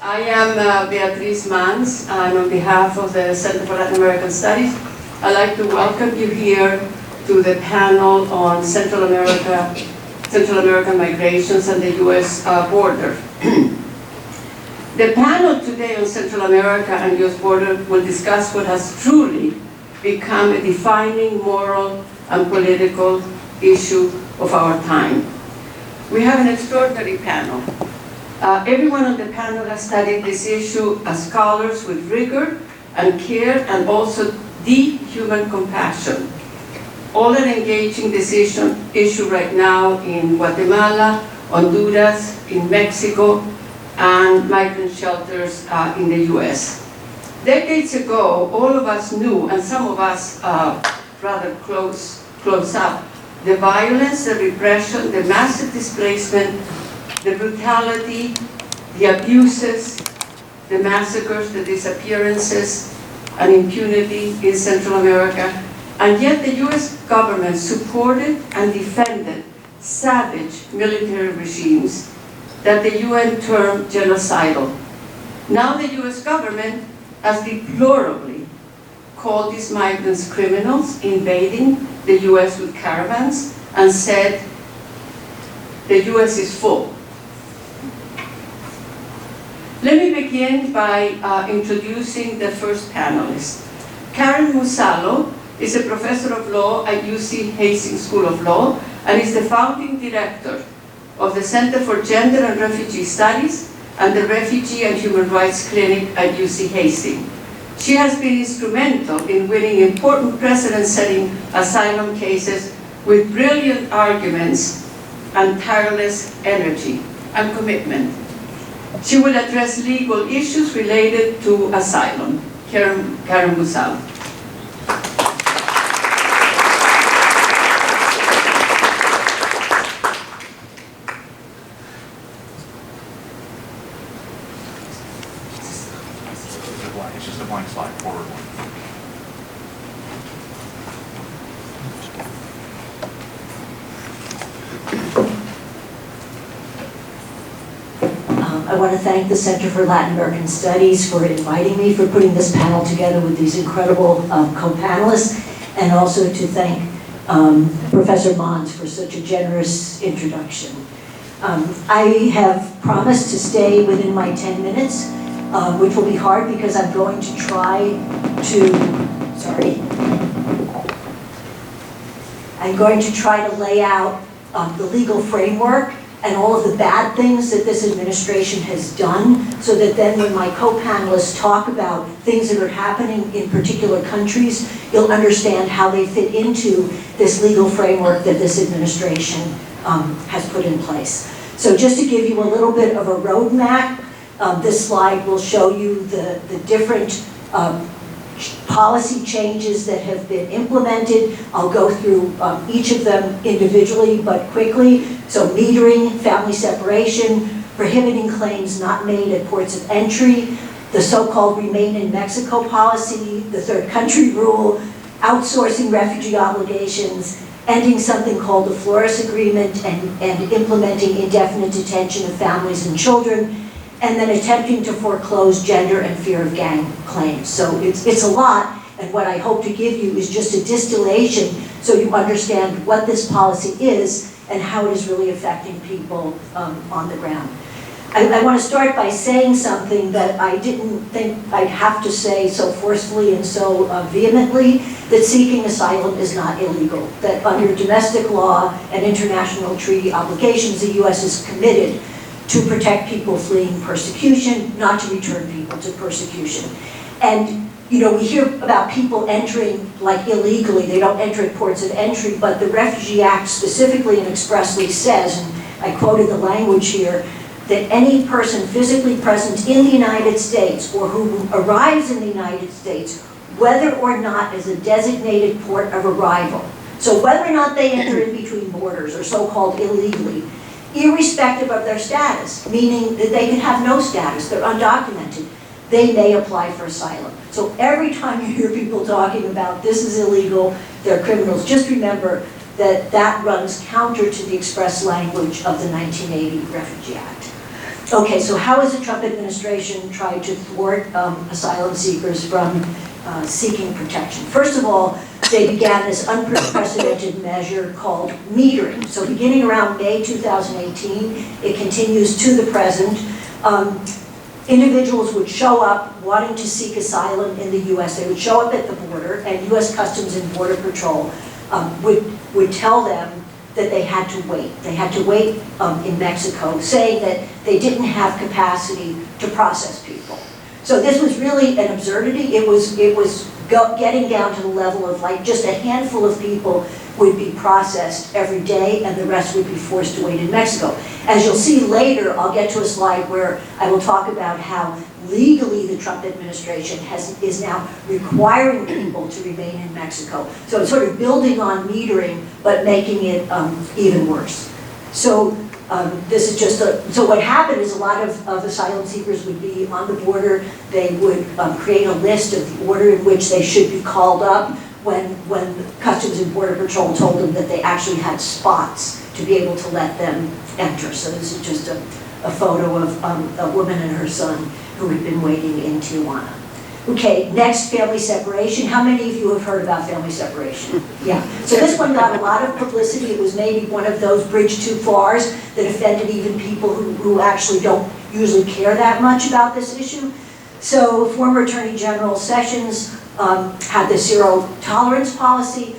I am Beatriz Manz, and on behalf of the Center for Latin American Studies, I'd like to welcome you here to the panel on Central American migrations and the U.S. border. The panel today on Central America and U.S. border will discuss what has truly become a defining moral and political issue of our time. We have an extraordinary panel. Everyone on the panel has studied this issue as scholars with rigor and care and also deep human compassion. All are engaging this issue right now in Guatemala, Honduras, in Mexico, and migrant shelters in the US. Decades ago, all of us knew, and some of us rather close up, the violence, the repression, the massive displacement, the brutality, the abuses, the massacres, the disappearances, and impunity in Central America. And yet the US government supported and defended savage military regimes that the UN termed genocidal. Now the US government has deplorably called these migrants criminals invading the US with caravans and said the US is full. Let me begin by introducing the first panelist. Karen Musalo is a professor of law at UC Hastings School of Law and is the founding director of the Center for Gender and Refugee Studies and the Refugee and Human Rights Clinic at UC Hastings. She has been instrumental in winning important precedent-setting asylum cases with brilliant arguments and tireless energy and commitment. She will address legal issues related to asylum. Karen Musalo. It's just a blank slide, forward one. I want to thank the Center for Latin American Studies for inviting me, for putting this panel together with these incredible co-panelists, and also to thank Professor Manz for such a generous introduction. I have promised to stay within my 10 minutes, which will be hard because I'm going to try to lay out the legal framework and all of the bad things that this administration has done, so that then when my co-panelists talk about things that are happening in particular countries, you'll understand how they fit into this legal framework that this administration has put in place. So just to give you a little bit of a roadmap, this slide will show you the different policy changes that have been implemented. I'll go through each of them individually but quickly. So metering, family separation, prohibiting claims not made at ports of entry, the so-called Remain in Mexico policy, the third country rule, outsourcing refugee obligations, ending something called the Flores Agreement and implementing indefinite detention of families and children, and then attempting to foreclose gender and fear of gang claims. So it's a lot, and what I hope to give you is just a distillation so you understand what this policy is and how it is really affecting people on the ground. I want to start by saying something that I didn't think I'd have to say so forcefully and so vehemently, that seeking asylum is not illegal, that under domestic law and international treaty obligations, the US is committed to protect people fleeing persecution, not to return people to persecution. And you know, we hear about people entering like illegally, they don't enter at ports of entry, but the Refugee Act specifically and expressly says, and I quoted the language here, that any person physically present in the United States or who arrives in the United States, whether or not as a designated port of arrival, so whether or not they enter in between borders or so-called illegally, irrespective of their status, meaning that they can have no status, they're undocumented, they may apply for asylum. So every time you hear people talking about this is illegal, they're criminals, just remember that that runs counter to the express language of the 1980 Refugee Act. Okay, so how has the Trump administration tried to thwart asylum seekers from seeking protection? First of all, they began this unprecedented measure called metering. So beginning around May 2018, it continues to the present. Individuals would show up wanting to seek asylum in the US. They would show up at the border, and US Customs and Border Patrol would tell them that they had to wait. They had to wait in Mexico, saying that they didn't have capacity to process people. So this was really an absurdity. It was getting down to the level of like just a handful of people would be processed every day, and the rest would be forced to wait in Mexico. As you'll see later, I'll get to a slide where I will talk about how legally the Trump administration is now requiring people to remain in Mexico. So it's sort of building on metering, but making it even worse. So this is just so what happened is a lot of asylum seekers would be on the border. They would create a list of the order in which they should be called up when Customs and Border Patrol told them that they actually had spots to be able to let them enter. So this is just a photo of a woman and her son who had been waiting in Tijuana. Okay, next, family separation. How many of you have heard about family separation? Yeah, so this one got a lot of publicity. It was maybe one of those bridge too fars that offended even people who actually don't usually care that much about this issue. So former Attorney General Sessions had the zero tolerance policy,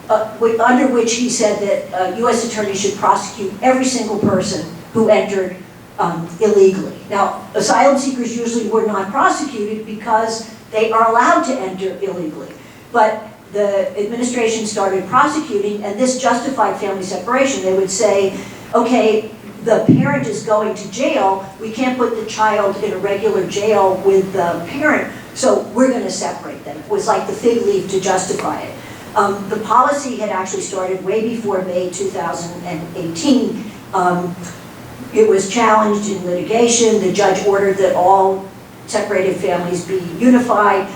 under which he said that US attorneys should prosecute every single person who entered illegally. Now, asylum seekers usually were not prosecuted because they are allowed to enter illegally. But the administration started prosecuting, and this justified family separation. They would say, okay, the parent is going to jail, we can't put the child in a regular jail with the parent, so we're going to separate them. It was like the fig leaf to justify it. The policy had actually started way before May 2018. It was challenged in litigation. The judge ordered that all separated families be unified.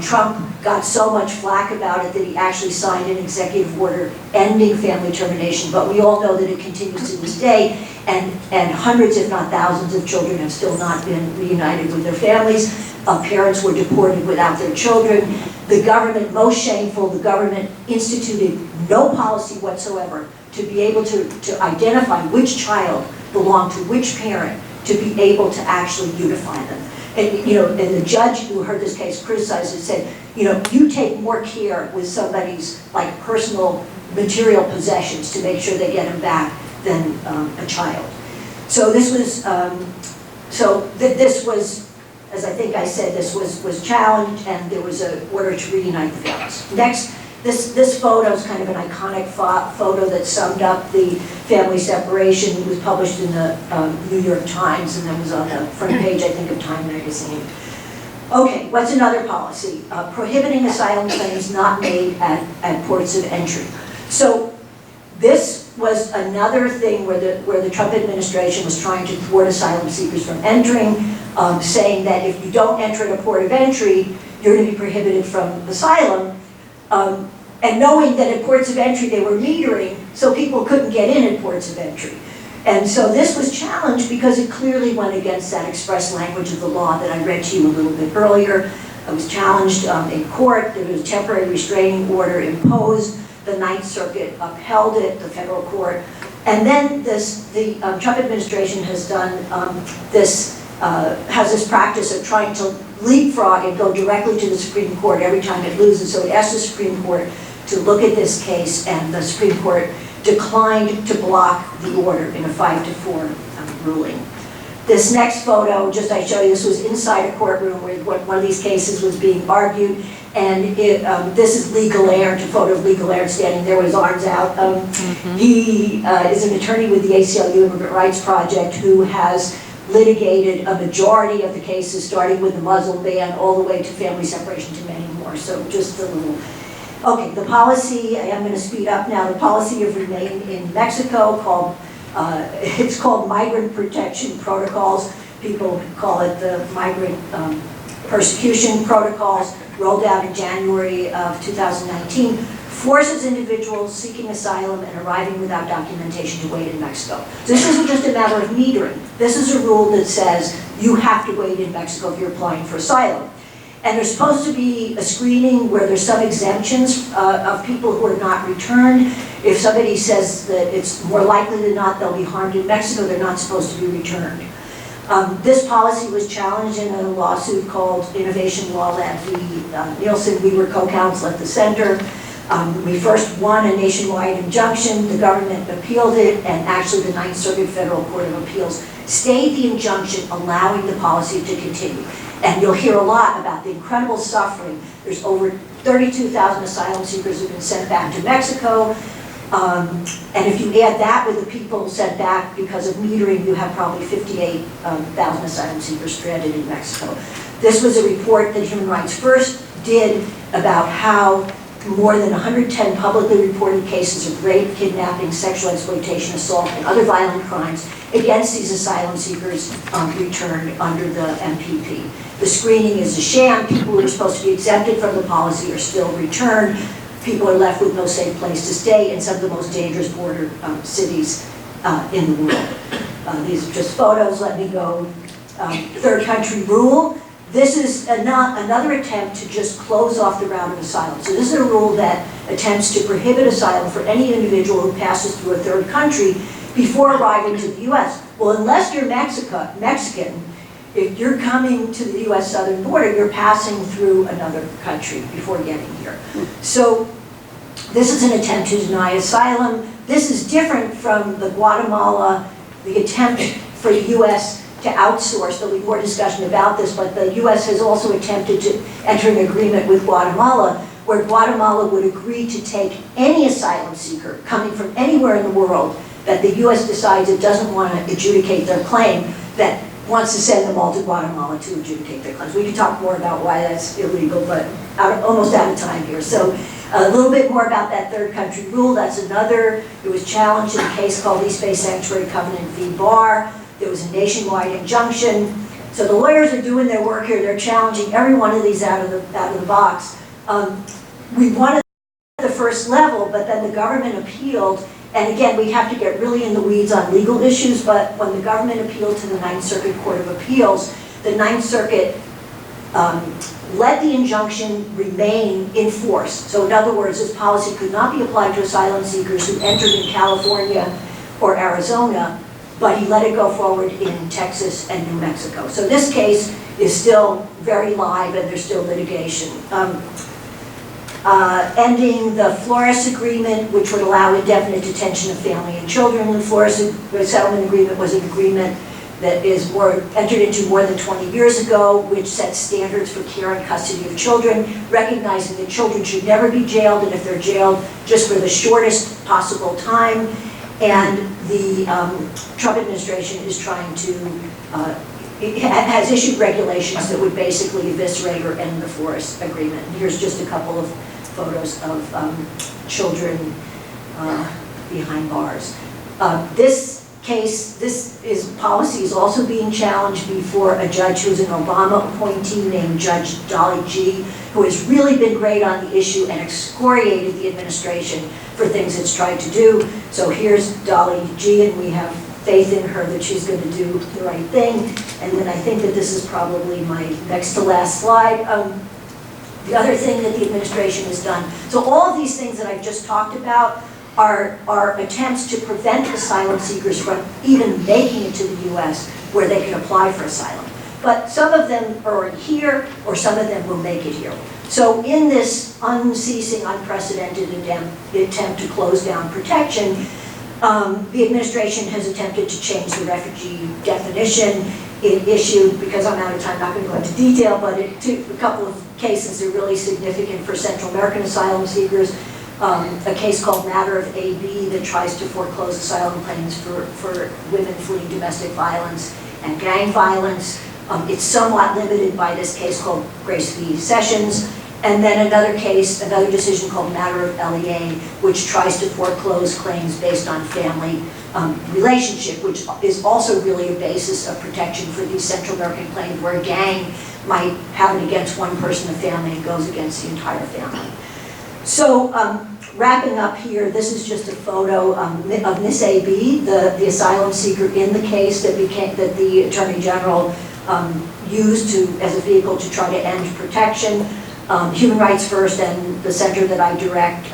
Trump got so much flack about it that he actually signed an executive order ending family termination, but we all know that it continues to this day, and hundreds, if not thousands, of children have still not been reunited with their families. Parents were deported without their children. The government, most shameful, the government instituted no policy whatsoever to be able to identify which child belonged to which parent to be able to actually unify them. And, you know, and the judge who heard this case criticized it, said, you know, you take more care with somebody's like personal material possessions to make sure they get them back than a child. So this was, this was, as I think I said, this was challenged, and there was an order to reunite the families. Next, this photo is kind of an iconic photo that summed up the family separation. It was published in the New York Times, and then was on the front page, I think, of Time magazine. Okay, what's another policy? Prohibiting asylum claims not made at ports of entry. So this was another thing where the Trump administration was trying to thwart asylum seekers from entering, saying that if you don't enter at a port of entry, you're going to be prohibited from asylum. And knowing that at ports of entry they were metering, so people couldn't get in at ports of entry. And so this was challenged because it clearly went against that express language of the law that I read to you a little bit earlier. It was challenged in court. There was a temporary restraining order imposed. The Ninth Circuit upheld it, the federal court. And then the Trump administration has done has this practice of trying to leapfrog and go directly to the Supreme Court every time it loses. So it asked the Supreme Court to look at this case, and the Supreme Court declined to block the order in a 5-4 ruling. This next photo, just I show you, this was inside a courtroom where one of these cases was being argued, and this is Lee Gallant, a photo of Lee Gallant standing there with his arms out. He is an attorney with the ACLU Immigrant Rights Project who has litigated a majority of the cases, starting with the Muslim ban all the way to family separation to many more. So just a little. Okay, the policy, I am going to speed up now, the policy of remain in Mexico called, it's called Migrant Protection Protocols. People call it the Migrant Persecution Protocols, rolled out in January of 2019. forces individuals seeking asylum and arriving without documentation to wait in Mexico. So this isn't just a matter of metering. This is a rule that says you have to wait in Mexico if you're applying for asylum. And there's supposed to be a screening where there's some exemptions of people who are not returned. If somebody says that it's more likely than not they'll be harmed in Mexico, they're not supposed to be returned. This policy was challenged in a lawsuit called Innovation Law Lab v. Nielsen. We were co-counsel at the center. We first won a nationwide injunction. The government appealed it, and actually the Ninth Circuit Federal Court of Appeals stayed the injunction, allowing the policy to continue. And you'll hear a lot about the incredible suffering. There's over 32,000 asylum seekers who've been sent back to Mexico. And if you add that with the people sent back because of metering, you have probably 58,000 asylum seekers stranded in Mexico. This was a report that Human Rights First did about how more than 110 publicly reported cases of rape, kidnapping, sexual exploitation, assault, and other violent crimes against these asylum seekers returned under the MPP. The screening is a sham. People who are supposed to be exempted from the policy are still returned. People are left with no safe place to stay in some of the most dangerous border cities in the world. These are just photos. Let me go. Third country rule. This is another attempt to just close off the route of asylum. So this is a rule that attempts to prohibit asylum for any individual who passes through a third country before arriving to the US. Well, unless you're Mexican, if you're coming to the US southern border, you're passing through another country before getting here. So this is an attempt to deny asylum. This is different from the Guatemala, the attempt for the US to outsource. There'll be more discussion about this, but the US has also attempted to enter an agreement with Guatemala where Guatemala would agree to take any asylum seeker coming from anywhere in the world that the US decides it doesn't want to adjudicate their claim, that wants to send them all to Guatemala to adjudicate their claims. We can talk more about why that's illegal, but almost out of time here. So a little bit more about that third country rule. That's another, it was challenged in a case called East Bay Sanctuary Covenant v. Barr. There was a nationwide injunction. So the lawyers are doing their work here. They're challenging every one of these out of the box. We won at the first level, but then the government appealed. And again, we have to get really in the weeds on legal issues, but when the government appealed to the Ninth Circuit Court of Appeals, the Ninth Circuit let the injunction remain in force. So in other words, this policy could not be applied to asylum seekers who entered in California or Arizona, but he let it go forward in Texas and New Mexico. So this case is still very live and there's still litigation. Ending the Flores Agreement, which would allow indefinite detention of family and children. The Flores Settlement Agreement was an agreement that is entered into more than 20 years ago, which sets standards for care and custody of children, recognizing that children should never be jailed, and if they're jailed, just for the shortest possible time. And the Trump administration is trying to, has issued regulations that would basically eviscerate or end the Flores Agreement. And here's just a couple of photos of children behind bars. This policy is also being challenged before a judge who's an Obama appointee named Judge Dolly G, who has really been great on the issue and excoriated the administration for things it's tried to do. So here's Dolly G, and we have faith in her that she's going to do the right thing. And then I think that this is probably my next to last slide. The other thing that the administration has done, so all of these things that I've just talked about are attempts to prevent asylum seekers from even making it to the US where they can apply for asylum. But some of them are here, or some of them will make it here. So in this unceasing, unprecedented attempt to close down protection, the administration has attempted to change the refugee definition. It issued, because I'm out of time, not going to go into detail, but it took a couple of cases that are really significant for Central American asylum seekers. A case called Matter of AB that tries to foreclose asylum claims for women fleeing domestic violence and gang violence. It's somewhat limited by this case called Grace v. Sessions. And then another case, another decision called Matter of LEA, which tries to foreclose claims based on family relationship, which is also really a basis of protection for these Central American claims where a gang might have it against one person, a family, and goes against the entire family. So wrapping up here, this is just a photo of Miss A.B., the asylum seeker in the case that the Attorney General used as a vehicle to try to end protection. Human Rights First and the center that I direct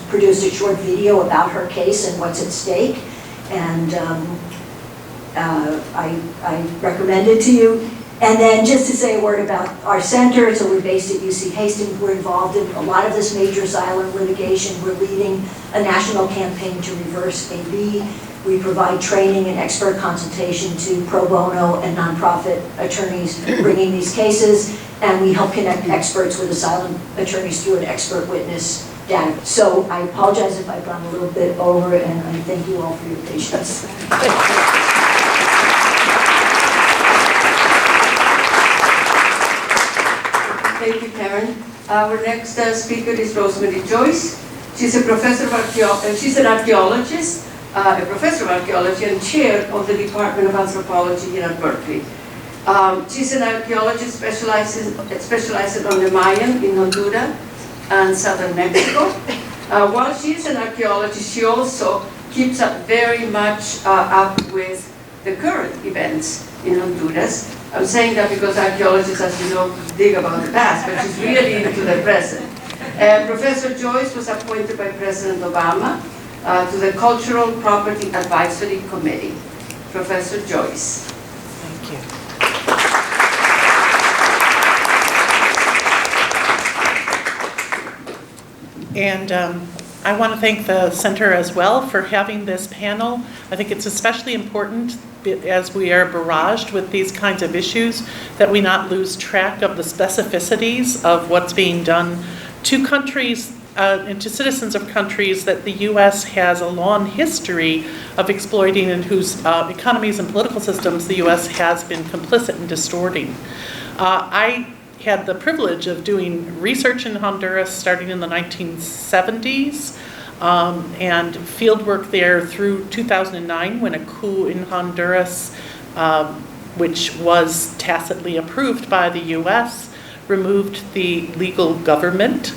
produced a short video about her case and what's at stake, and I recommend it to you. And then just to say a word about our center, so we're based at UC Hastings. We're involved in a lot of this major asylum litigation. We're leading a national campaign to reverse AB. We provide training and expert consultation to pro bono and nonprofit attorneys bringing these cases, and we help connect experts with asylum attorneys through an expert witness data. So I apologize if I've gone a little bit over, and I thank you all for your patience. Thank you, Karen. Our next speaker is Rosemary Joyce. She's a professor of she's an archaeologist, a professor of archaeology and chair of the Department of Anthropology here at Berkeley. She's an archaeologist specializing on the Mayan in Honduras and southern Mexico. While she's an archaeologist, she also keeps up very much up with the current events in Honduras. I'm saying that because archaeologists, as you know, dig about the past, but she's really into the present. Professor Joyce was appointed by President Obama to the Cultural Property Advisory Committee. Professor Joyce. Thank you. And I want to thank the center as well for having this panel. I think it's especially important as we are barraged with these kinds of issues that we not lose track of the specificities of what's being done to countries and to citizens of countries that the U.S. has a long history of exploiting and whose economies and political systems the U.S. has been complicit in distorting. I had the privilege of doing research in Honduras starting in the 1970s and fieldwork there through 2009 when a coup in Honduras, which was tacitly approved by the U.S., removed the legal government,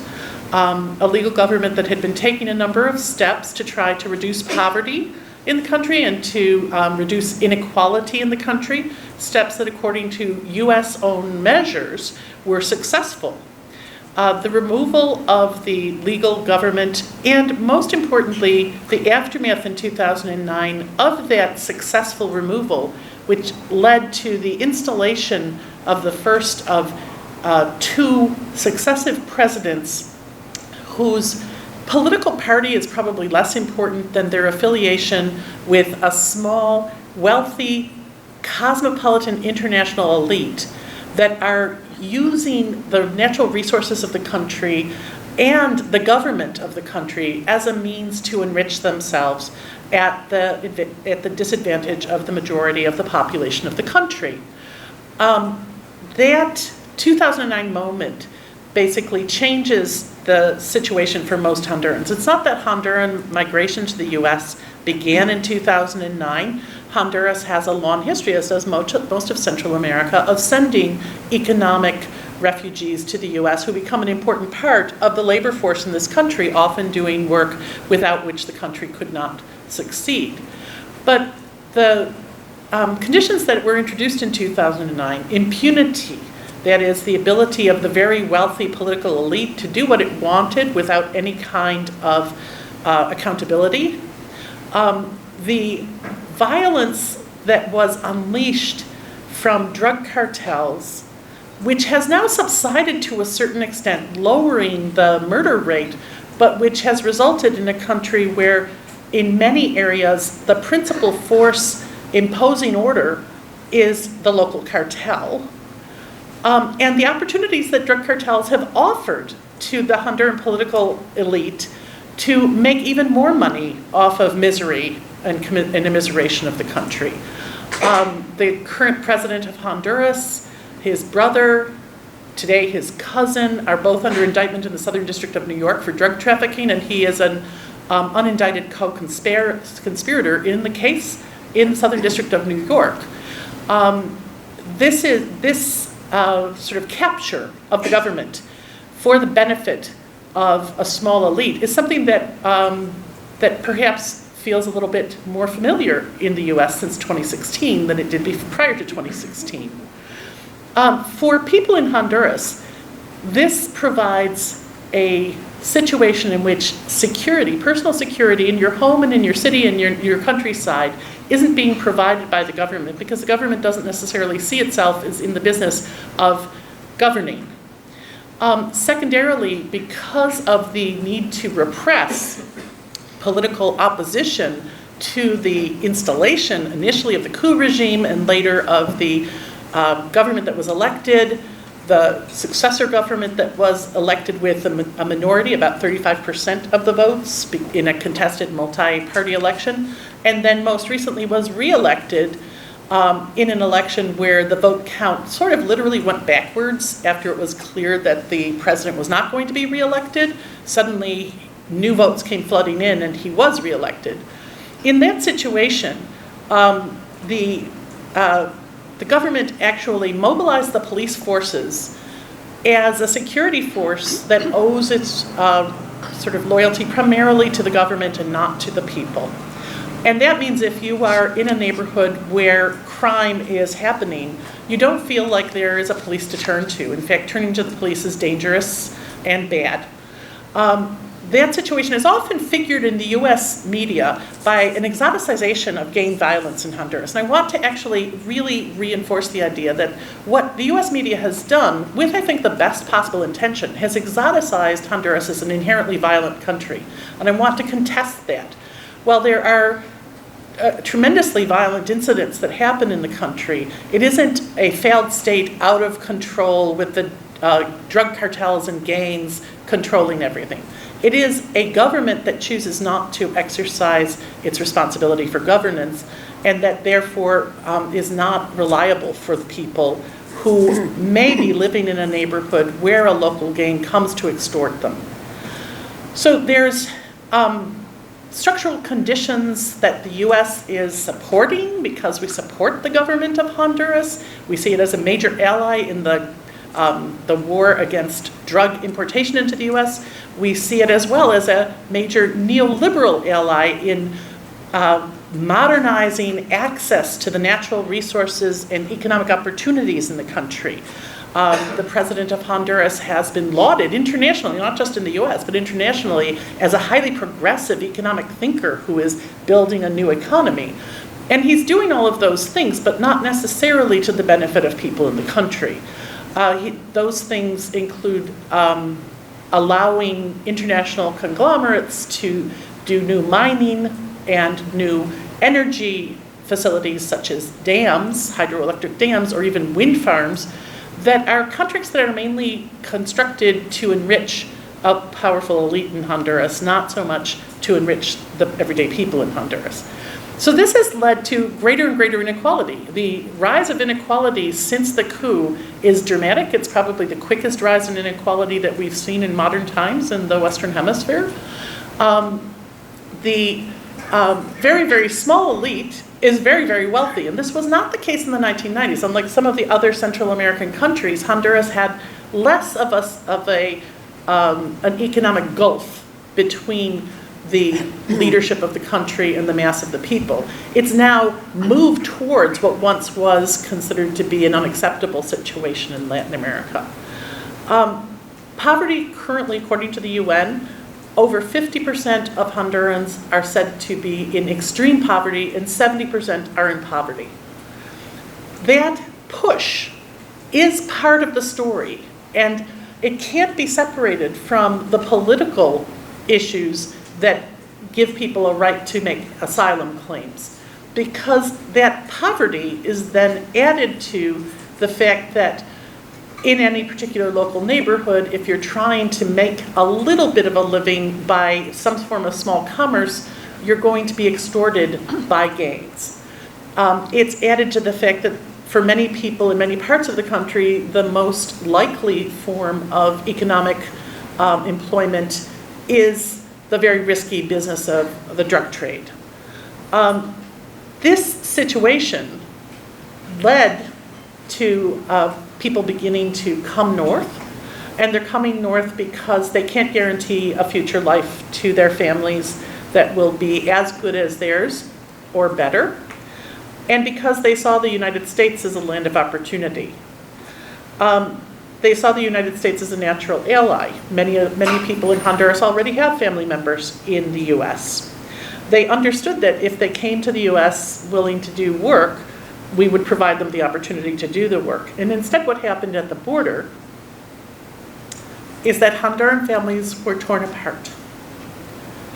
a legal government that had been taking a number of steps to try to reduce poverty in the country and to reduce inequality in the country, steps that according to U.S. own measures were successful. The removal of the legal government and most importantly, the aftermath in 2009 of that successful removal, which led to the installation of the first of two successive presidents whose political party is probably less important than their affiliation with a small, wealthy, cosmopolitan international elite that are using the natural resources of the country and the government of the country as a means to enrich themselves at the disadvantage of the majority of the population of the country. That 2009 moment basically changes the situation for most Hondurans. It's not that Honduran migration to the U.S. began in 2009. Honduras has a long history, as does most of Central America, of sending economic refugees to the U.S. who become an important part of the labor force in this country, often doing work without which the country could not succeed. But the conditions that were introduced in 2009, impunity, that is the ability of the very wealthy political elite to do what it wanted without any kind of accountability, the violence that was unleashed from drug cartels, which has now subsided to a certain extent, lowering the murder rate, but which has resulted in a country where in many areas the principal force imposing order is the local cartel. And the opportunities that drug cartels have offered to the Honduran political elite to make even more money off of misery and immiseration of the country. The current president of Honduras, his brother, today his cousin, are both under indictment in the Southern District of New York for drug trafficking, and he is an unindicted co-conspirator in the case in the Southern District of New York. This sort of capture of the government for the benefit of a small elite is something that, that perhaps feels a little bit more familiar in the US since 2016 than it did prior to 2016. For people in Honduras, this provides a situation in which security, personal security in your home and in your city and your countryside isn't being provided by the government, because the government doesn't necessarily see itself as in the business of governing. Secondarily, because of the need to repress political opposition to the installation initially of the coup regime and later of the government that was elected, the successor government that was elected with a minority, about 35% of the votes in a contested multi-party election, and then most recently was re-elected in an election where the vote count sort of literally went backwards after it was clear that the president was not going to be re-elected. Suddenly, new votes came flooding in and he was re-elected. In that situation, the government actually mobilized the police forces as a security force that owes its sort of loyalty primarily to the government and not to the people. And that means if you are in a neighborhood where crime is happening, you don't feel like there is a police to turn to. In fact, turning to the police is dangerous and bad. That situation is often figured in the US media by an exoticization of gang violence in Honduras. And I want to actually really reinforce the idea that what the US media has done, with I think the best possible intention, has exoticized Honduras as an inherently violent country. And I want to contest that. While there are tremendously violent incidents that happen in the country, it isn't a failed state out of control with the drug cartels and gangs controlling everything. It is a government that chooses not to exercise its responsibility for governance, and that therefore is not reliable for the people who may be living in a neighborhood where a local gang comes to extort them. So there's structural conditions that the US is supporting because we support the government of Honduras. We see it as a major ally in the war against drug importation into the US. We see it as well as a major neoliberal ally in modernizing access to the natural resources and economic opportunities in the country. The president of Honduras has been lauded internationally, not just in the US, but internationally, as a highly progressive economic thinker who is building a new economy. And he's doing all of those things, but not necessarily to the benefit of people in the country. Those things include allowing international conglomerates to do new mining and new energy facilities such as dams, hydroelectric dams, or even wind farms that are contracts that are mainly constructed to enrich a powerful elite in Honduras, not so much to enrich the everyday people in Honduras. So this has led to greater and greater inequality. The rise of inequality since the coup is dramatic. It's probably the quickest rise in inequality that we've seen in modern times in the Western Hemisphere. The very, very small elite is very, very wealthy. And this was not the case in the 1990s. Unlike some of the other Central American countries, Honduras had less of an economic gulf between the leadership of the country and the mass of the people. It's now moved towards what once was considered to be an unacceptable situation in Latin America. Poverty currently, according to the UN, over 50% of Hondurans are said to be in extreme poverty and 70% are in poverty. That push is part of the story, and it can't be separated from the political issues that give people a right to make asylum claims, because that poverty is then added to the fact that in any particular local neighborhood, if you're trying to make a little bit of a living by some form of small commerce, you're going to be extorted by gangs. It's added to the fact that for many people in many parts of the country, the most likely form of economic employment is the very risky business of the drug trade. This situation led to people beginning to come north And they're coming north because they can't guarantee a future life to their families that will be as good as theirs or better. And because they saw the United States as a land of opportunity. They saw the United States as a natural ally. Many people in Honduras already have family members in the US. They understood that if they came to the US willing to do work, we would provide them the opportunity to do the work. And instead what happened at the border is that Honduran families were torn apart.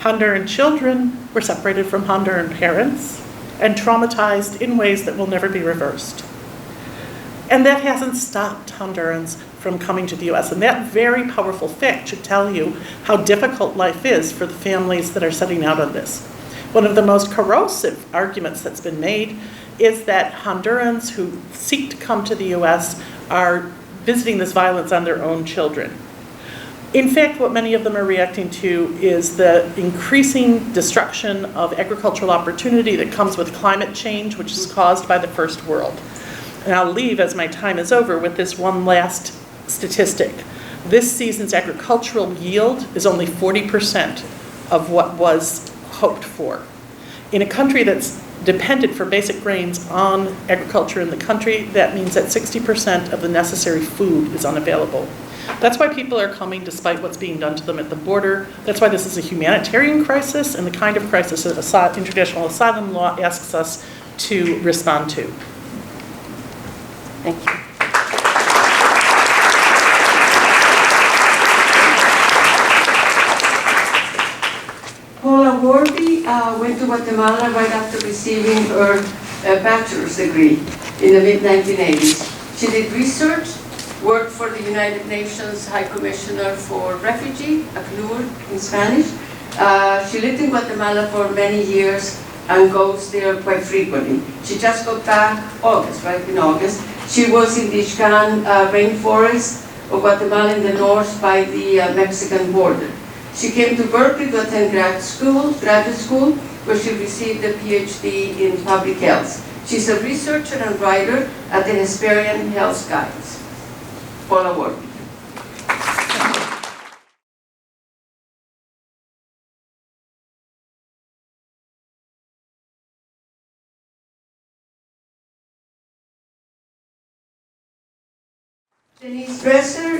Honduran children were separated from Honduran parents and traumatized in ways that will never be reversed. And that hasn't stopped Hondurans from coming to the US. And that very powerful fact should tell you how difficult life is for the families that are setting out on this. One of the most corrosive arguments that's been made is that Hondurans who seek to come to the US are visiting this violence on their own children. In fact, what many of them are reacting to is the increasing destruction of agricultural opportunity that comes with climate change, which is caused by the First World. And I'll leave, as my time is over, with this one last statistic. This season's agricultural yield is only 40% of what was hoped for. In a country that's dependent for basic grains on agriculture in the country, that means that 60% of the necessary food is unavailable. That's why people are coming despite what's being done to them at the border. That's why this is a humanitarian crisis and the kind of crisis that international asylum law asks us to respond to. Thank you. Paula Worby went to Guatemala right after receiving her bachelor's degree in the mid-1980s. She did research, worked for the United Nations High Commissioner for Refugee, ACNUR in Spanish. She lived in Guatemala for many years and goes there quite frequently. She just got back in August. She was in the Ixcan rainforest of Guatemala in the north by the Mexican border. She came to Berkeley to attend graduate school, where she received a Ph.D. in public health. She's a researcher and writer at the Hesperian Health Guides. Paula Worby. Denise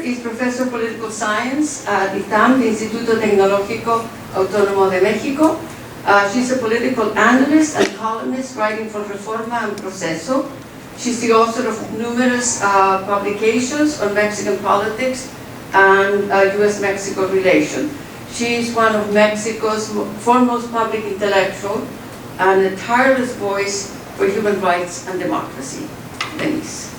is Professor of Political Science at ITAM, the Instituto Tecnológico Autónomo de México. She's a political analyst and columnist writing for Reforma and Proceso. She's the author of numerous publications on Mexican politics and U.S.-Mexico relations. She's one of Mexico's foremost public intellectuals and a tireless voice for human rights and democracy. Denise.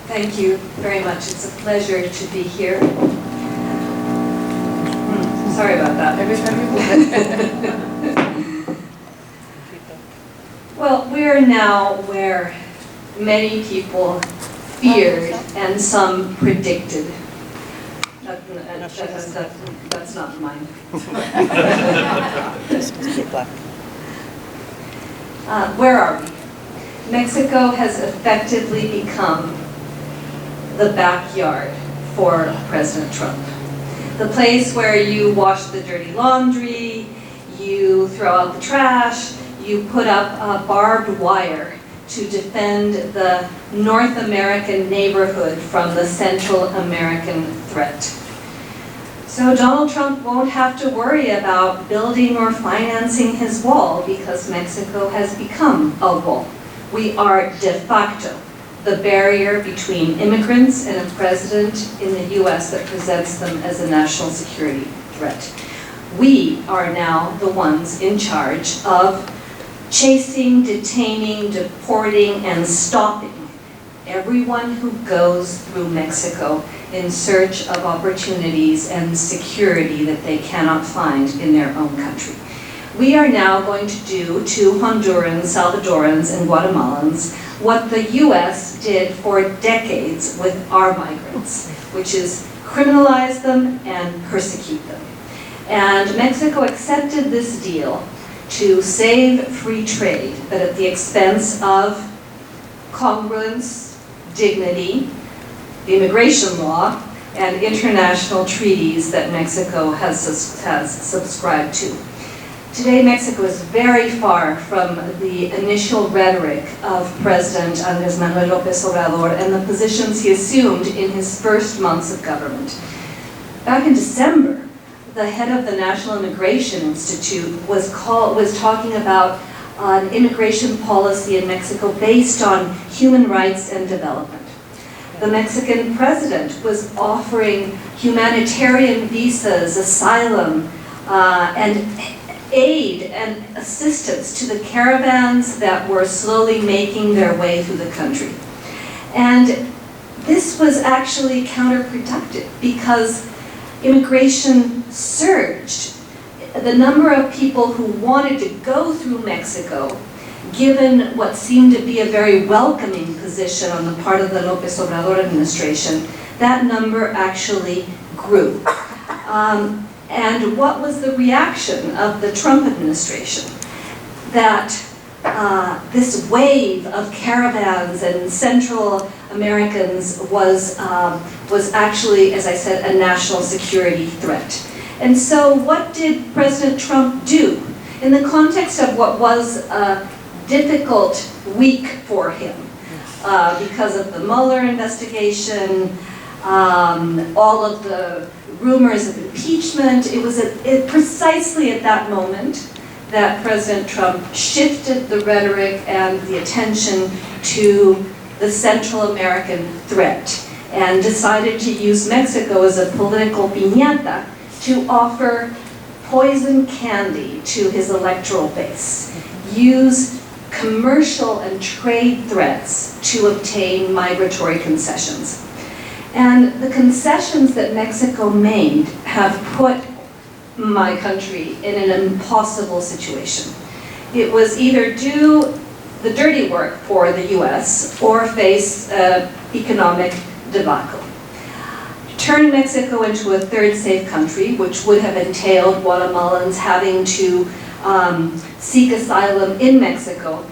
Thank you very much. It's a pleasure to be here. Sorry about that. Well, we're now where many people feared and some predicted. That's not mine. Where are we? Mexico has effectively become the backyard for President Trump. The place where you wash the dirty laundry, you throw out the trash, you put up barbed wire to defend the North American neighborhood from the Central American threat. So Donald Trump won't have to worry about building or financing his wall because Mexico has become a wall. We are de facto the barrier between immigrants and a president in the US that presents them as a national security threat. We are now the ones in charge of chasing, detaining, deporting, and stopping everyone who goes through Mexico in search of opportunities and security that they cannot find in their own country. We are now going to do to Hondurans, Salvadorans, and Guatemalans what the US did for decades with our migrants, which is criminalize them and persecute them. And Mexico accepted this deal to save free trade, but at the expense of congruence, dignity, the immigration law, and international treaties that Mexico has subscribed to. Today, Mexico is very far from the initial rhetoric of President Andrés Manuel López Obrador and the positions he assumed in his first months of government. Back in December, the head of the National Immigration Institute was talking about an immigration policy in Mexico based on human rights and development. The Mexican president was offering humanitarian visas, asylum, and aid and assistance to the caravans that were slowly making their way through the country. And this was actually counterproductive because immigration surged. The number of people who wanted to go through Mexico, given what seemed to be a very welcoming position on the part of the López Obrador administration, that number actually grew. And what was the reaction of the Trump administration? That this wave of caravans and Central Americans was actually, as I said, a national security threat. And so what did President Trump do? In the context of what was a difficult week for him, because of the Mueller investigation, all of the rumors of impeachment, it was precisely at that moment that President Trump shifted the rhetoric and the attention to the Central American threat and decided to use Mexico as a political piñata to offer poison candy to his electoral base, use commercial and trade threats to obtain migratory concessions. And the concessions that Mexico made have put my country in an impossible situation. It was either do the dirty work for the US or face economic debacle. Turn Mexico into a third safe country, which would have entailed Guatemalans having to seek asylum in Mexico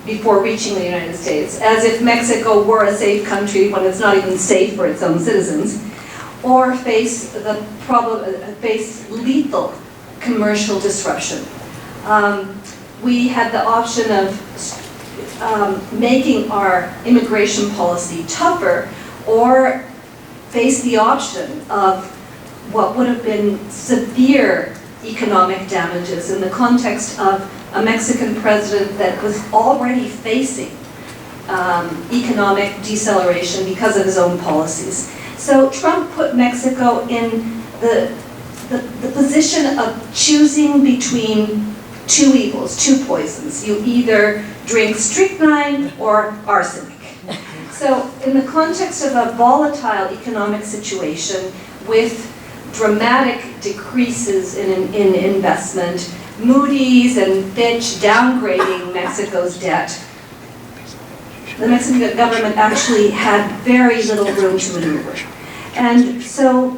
before reaching the United States, as if Mexico were a safe country when it's not even safe for its own citizens, or face lethal commercial disruption. We had the option of making our immigration policy tougher, or face the option of what would have been severe economic damages in the context of a Mexican president that was already facing economic deceleration because of his own policies. So Trump put Mexico in the position of choosing between two evils, two poisons. You either drink strychnine or arsenic. So in the context of a volatile economic situation with dramatic decreases in investment, Moody's and Fitch downgrading Mexico's debt, the Mexican government actually had very little room to maneuver. And so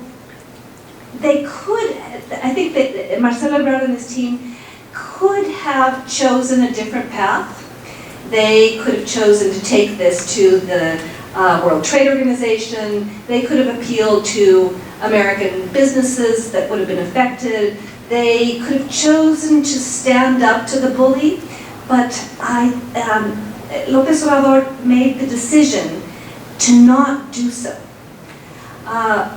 they could, I think that Marcelo Ebrard and his team could have chosen a different path. They could have chosen to take this to the World Trade Organization. They could have appealed to American businesses that would have been affected. They could have chosen to stand up to the bully, but López Obrador made the decision to not do so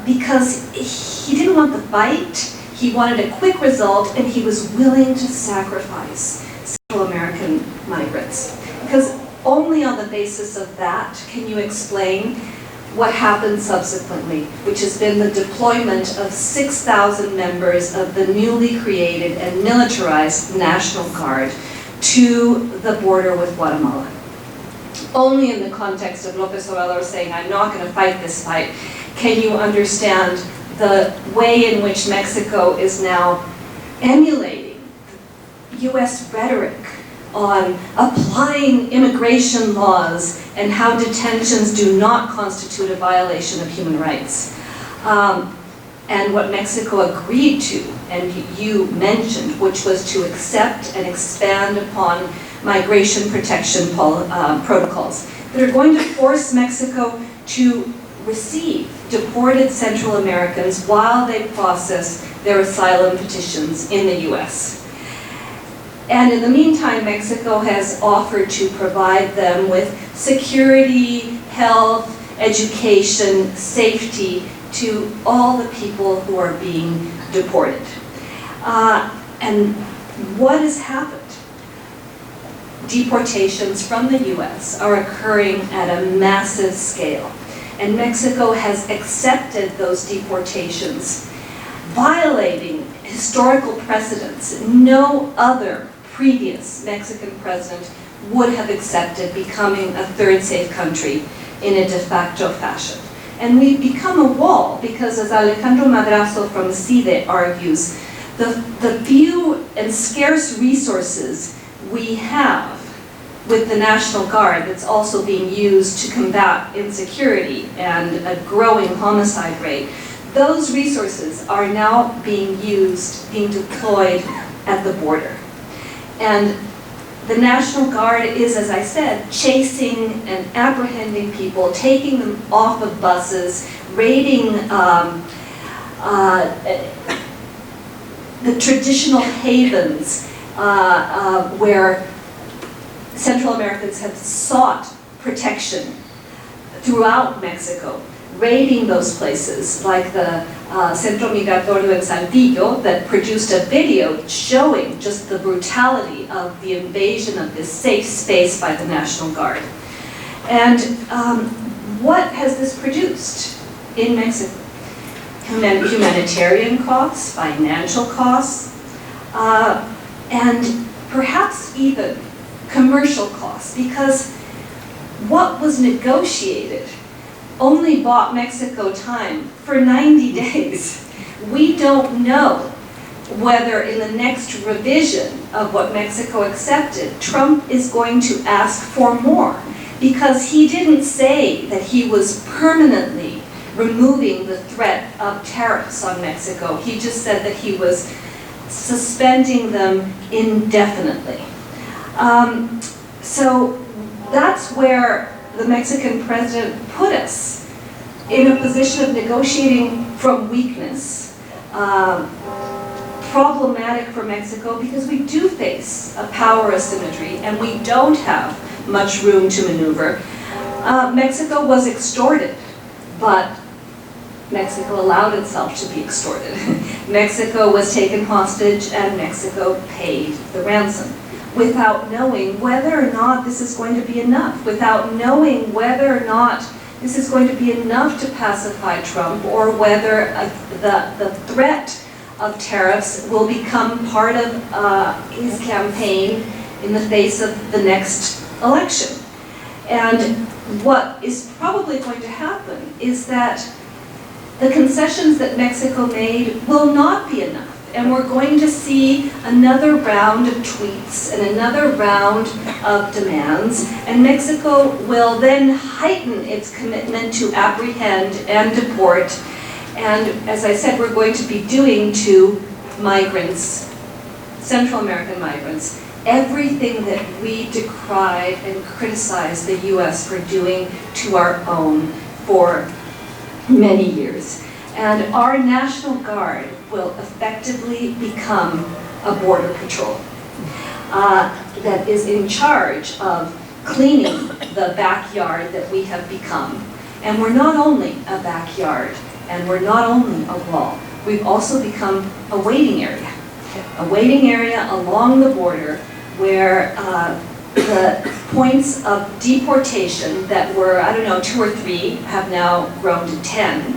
because he didn't want the fight. He wanted a quick result, and he was willing to sacrifice Central American migrants. Because only on the basis of that can you explain what happened subsequently, which has been the deployment of 6,000 members of the newly created and militarized National Guard to the border with Guatemala. Only in the context of López Obrador saying, I'm not going to fight this fight, can you understand the way in which Mexico is now emulating US rhetoric on applying immigration laws and how detentions do not constitute a violation of human rights. and what Mexico agreed to, and you mentioned, which was to accept and expand upon migration protection protocols that are going to force Mexico to receive deported Central Americans while they process their asylum petitions in the US. And in the meantime, Mexico has offered to provide them with security, health, education, safety to all the people who are being deported. And what has happened? Deportations from the US are occurring at a massive scale. And Mexico has accepted those deportations, violating historical precedents. No other previous Mexican president would have accepted becoming a third safe country in a de facto fashion. And we've become a wall because, as Alejandro Madrazo from CIDE argues, the few and scarce resources we have with the National Guard that's also being used to combat insecurity and a growing homicide rate, those resources are now being used, being deployed at the border. And the National Guard is, as I said, chasing and apprehending people, taking them off of buses, raiding the traditional havens where Central Americans have sought protection throughout Mexico, raiding those places like the Centro Migratorio in Saltillo that produced a video showing just the brutality of the invasion of this safe space by the National Guard. And what has this produced in Mexico? Humanitarian costs, financial costs, and perhaps even commercial costs, because what was negotiated only bought Mexico time for 90 days. We don't know whether in the next revision of what Mexico accepted, Trump is going to ask for more, because he didn't say that he was permanently removing the threat of tariffs on Mexico. He just said that he was suspending them indefinitely. So that's where the Mexican president put us, in a position of negotiating from weakness, problematic for Mexico because we do face a power asymmetry and we don't have much room to maneuver. Mexico was extorted, but Mexico allowed itself to be extorted. Mexico was taken hostage and Mexico paid the ransom, without knowing whether or not this is going to be enough, without knowing whether or not this is going to be enough to pacify Trump, or whether the threat of tariffs will become part of his campaign in the face of the next election. And what is probably going to happen is that the concessions that Mexico made will not be enough. And we're going to see another round of tweets and another round of demands. And Mexico will then heighten its commitment to apprehend and deport. And as I said, we're going to be doing to migrants, Central American migrants, everything that we decried and criticized the US for doing to our own for many years. And our National Guard will effectively become a border patrol that is in charge of cleaning the backyard that we have become. And we're not only a backyard, and we're not only a wall, we've also become a waiting area. A waiting area along the border where the points of deportation that were, 2 or 3 have now grown to 10.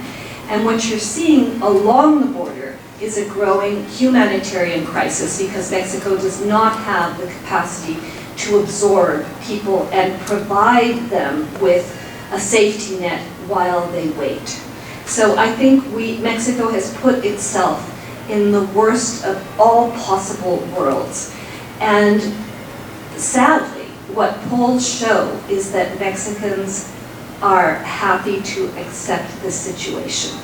And what you're seeing along the border is a growing humanitarian crisis because Mexico does not have the capacity to absorb people and provide them with a safety net while they wait. So I think Mexico has put itself in the worst of all possible worlds. And sadly, what polls show is that Mexicans are happy to accept this situation.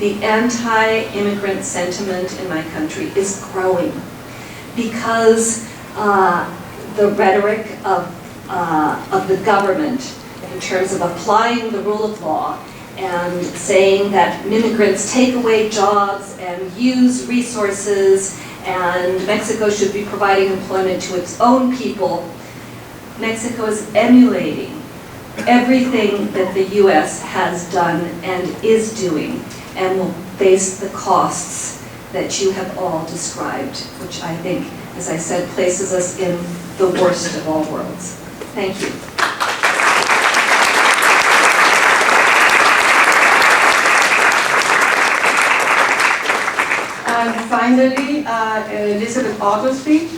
the anti-immigrant sentiment in my country is growing because the rhetoric of the government in terms of applying the rule of law and saying that immigrants take away jobs and use resources and Mexico should be providing employment to its own people. Mexico is emulating everything that the U.S. has done and is doing and will face the costs that you have all described, which I think, as I said, places us in the worst of all worlds. Thank you. And finally, Elizabeth Oglesby.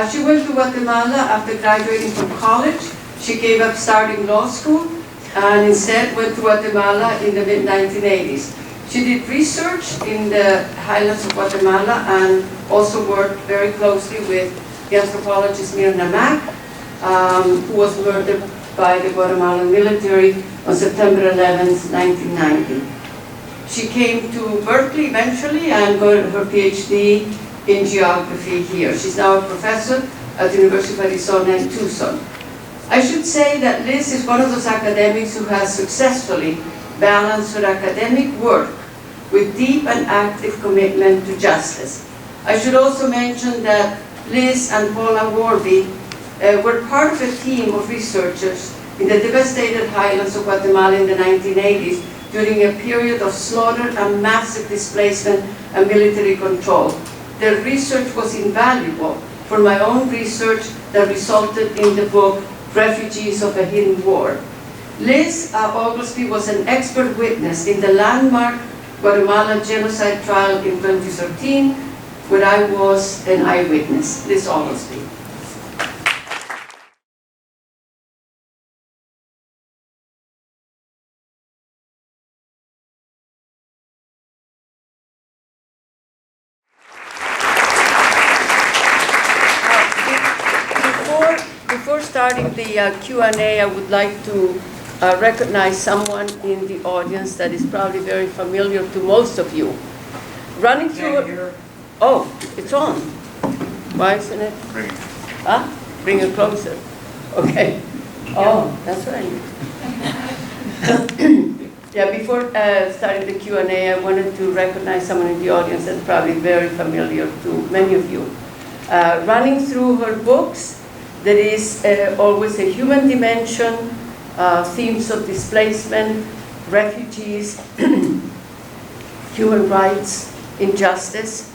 She went to Guatemala after graduating from college. She gave up starting law school and instead went to Guatemala in the mid-1980s. She did research in the highlands of Guatemala and also worked very closely with the anthropologist Mirna Mack, who was murdered by the Guatemalan military on September 11, 1990. She came to Berkeley eventually and got her Ph.D. in geography here. She's now a professor at the University of Arizona in Tucson. I should say that Liz is one of those academics who has successfully balanced her academic work with deep and active commitment to justice. I should also mention that Liz and Paula Worby were part of a team of researchers in the devastated highlands of Guatemala in the 1980s during a period of slaughter and massive displacement and military control. Their research was invaluable for my own research that resulted in the book Refugees of a Hidden War. Liz Oglesby was an expert witness in the landmark Guatemala genocide trial in 2013, where I was an eyewitness. Liz Oglesby. Before starting the Q&A, I would like to recognize someone in the audience that is probably very familiar to most of you. Running through... Oh, it's on. Why isn't it? Bring it. Huh? Bring it closer. Okay. Oh, that's right. Yeah, before starting the Q&A, I wanted to recognize someone in the audience that's probably very familiar to many of you. Running through her books, there is always a human dimension, themes of displacement, refugees, human rights, injustice,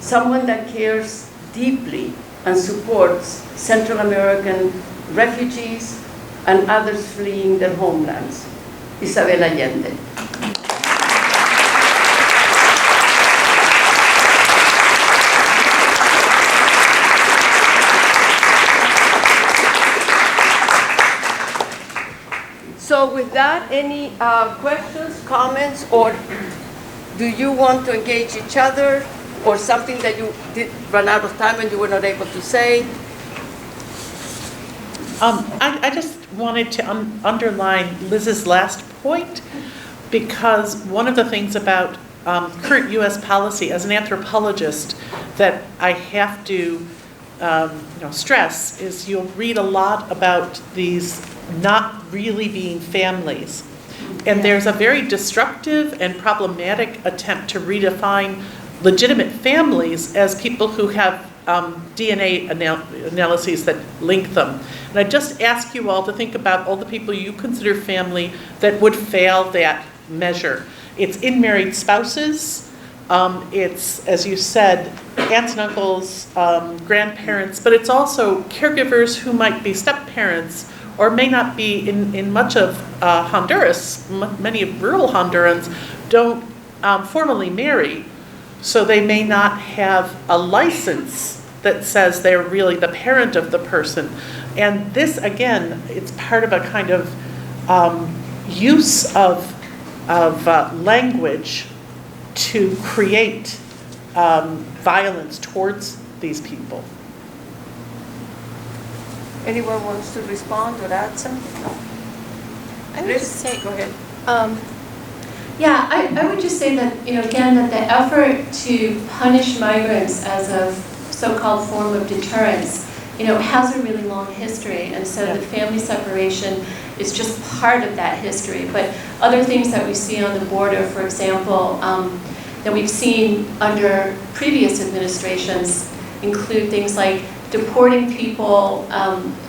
someone that cares deeply and supports Central American refugees and others fleeing their homelands, Isabel Allende. So with that, any questions, comments, or do you want to engage each other, or something that you did run out of time and you were not able to say? I just wanted to underline Liz's last point, because one of the things about current U.S. policy as an anthropologist that I have to stress is you'll read a lot about these not really being families. And there's a very destructive and problematic attempt to redefine legitimate families as people who have DNA analyses that link them. And I just ask you all to think about all the people you consider family that would fail that measure. It's in-married spouses, it's, as you said, aunts and uncles, grandparents, but it's also caregivers who might be step-parents or may not be in much of Honduras. Many rural Hondurans don't formally marry, so they may not have a license that says they're really the parent of the person. And this, again, it's part of a kind of use of language to create violence towards these people. Anyone wants to respond or add something? No. I would just say, Go ahead. Yeah, I would just say that, again, that the effort to punish migrants as a so-called form of deterrence, has a really long history. And so the family separation is just part of that history. But other things that we see on the border, for example, that we've seen under previous administrations include things like deporting people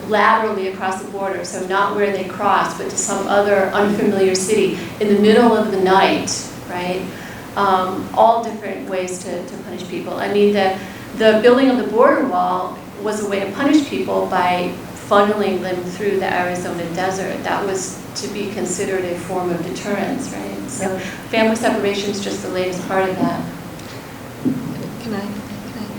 laterally across the border, so not where they cross, but to some other unfamiliar city in the middle of the night, right? All different ways to punish people. I mean, the building of the border wall was a way to punish people by funneling them through the Arizona desert. That was to be considered a form of deterrence, right? So family separation is just the latest part of that. Can I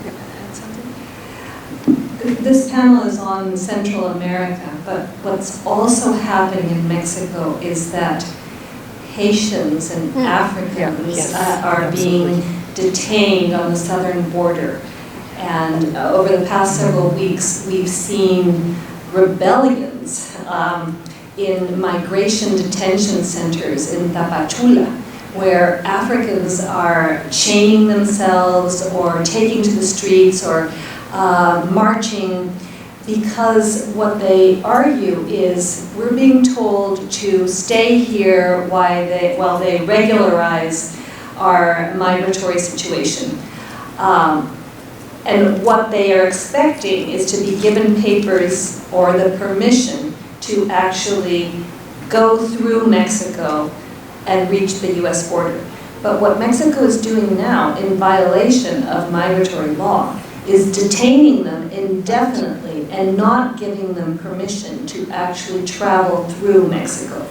add something? This panel is on Central America, but what's also happening in Mexico is that Haitians and Africans are being detained on the southern border. And over the past several weeks, we've seen rebellions in migration detention centers in Tapachula, where Africans are chaining themselves or taking to the streets or marching, because what they argue is we're being told to stay here while they regularize our migratory situation. And what they are expecting is to be given papers or the permission to actually go through Mexico and reach the US border. But what Mexico is doing now, in violation of migratory law, is detaining them indefinitely and not giving them permission to actually travel through Mexico.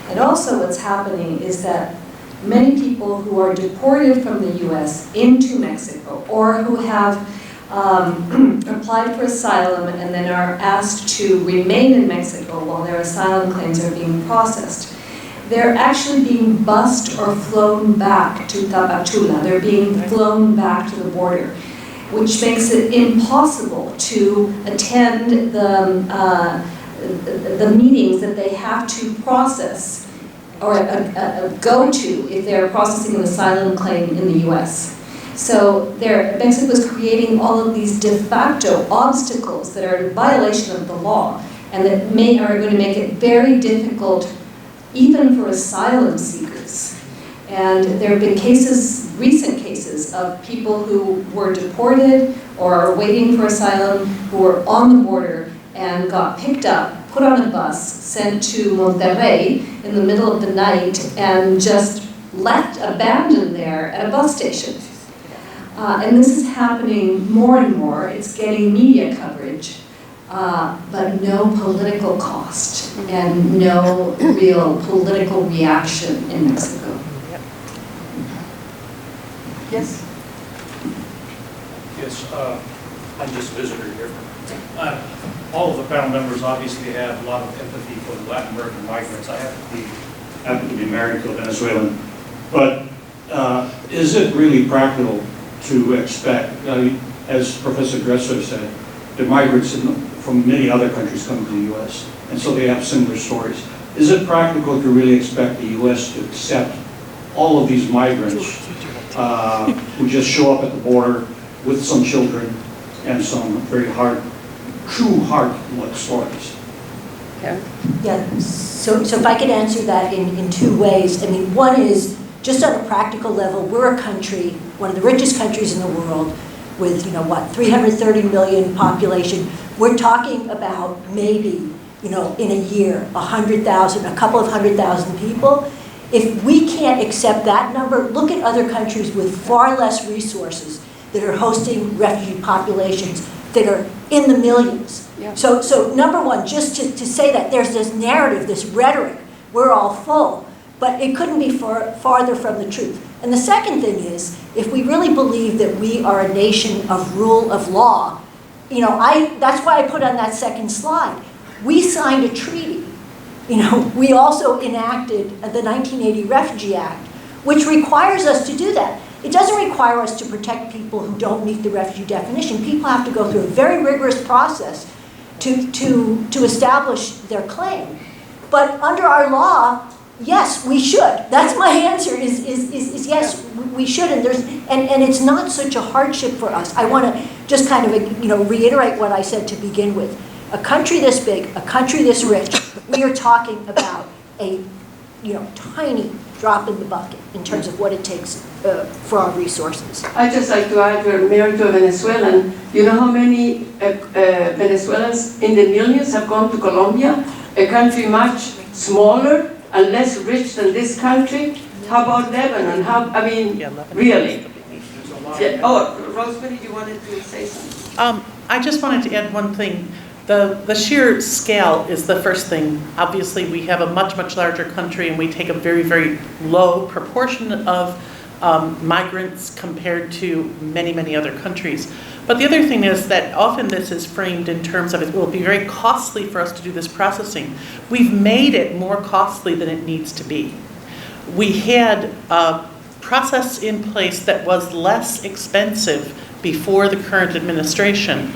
And also what's happening is that many people who are deported from the US into Mexico, or who have applied for asylum and then are asked to remain in Mexico while their asylum claims are being processed, they're actually being bused or flown back to Tapachula. They're being flown back to the border, which makes it impossible to attend the meetings that they have to process or go to if they're processing an asylum claim in the US. So Mexico is creating all of these de facto obstacles that are in violation of the law and that are going to make it very difficult even for asylum seekers. And there have been recent cases of people who were deported or are waiting for asylum, who were on the border and got picked up, put on a bus, sent to Monterrey in the middle of the night, and just left abandoned there at a bus station. And this is happening more and more. It's getting media coverage, but no political cost and no real political reaction in Mexico. Yes? Yes, I'm just a visitor here. All of the panel members obviously have a lot of empathy for the Latin American migrants. I happen to be married to a Venezuelan. But is it really practical to expect, as Professor Dresser said, the migrants from many other countries come to the U.S., and so they have similar stories. Is it practical to really expect the U.S. to accept all of these migrants who just show up at the border with some children and some very true heart stories? Yeah, so if I could answer that in two ways. I mean, one is, just on a practical level, we're a country, one of the richest countries in the world, with, 330 million population. We're talking about maybe, in a year, 100,000, a couple of 100,000 people. If we can't accept that number, look at other countries with far less resources that are hosting refugee populations that are in the millions. Yeah. So number one, just to say that there's this narrative, this rhetoric, we're all full, but it couldn't be farther from the truth. And the second thing is, if we really believe that we are a nation of rule of law, that's why I put on that second slide. We signed a treaty. We also enacted the 1980 Refugee Act, which requires us to do that. It doesn't require us to protect people who don't meet the refugee definition. People have to go through a very rigorous process to establish their claim. But under our law, yes, we should. That's my answer is yes, we should. And it's not such a hardship for us. I want to just kind of, reiterate what I said to begin with. A country this big, a country this rich, we are talking about a, tiny drop in the bucket in terms of what it takes for our resources. I'd just like to add, you're married to a Venezuelan. You know how many Venezuelans in the millions have gone to Colombia, a country much smaller and less rich than this country? How about Lebanon? Really? Yeah. Oh, Rosemary, you wanted to say something? I just wanted to add one thing. The sheer scale is the first thing. Obviously, we have a much, much larger country, and we take a very, very low proportion of migrants compared to many, many other countries. But the other thing is that often this is framed in terms of it will be very costly for us to do this processing. We've made it more costly than it needs to be. We had a process in place that was less expensive before the current administration.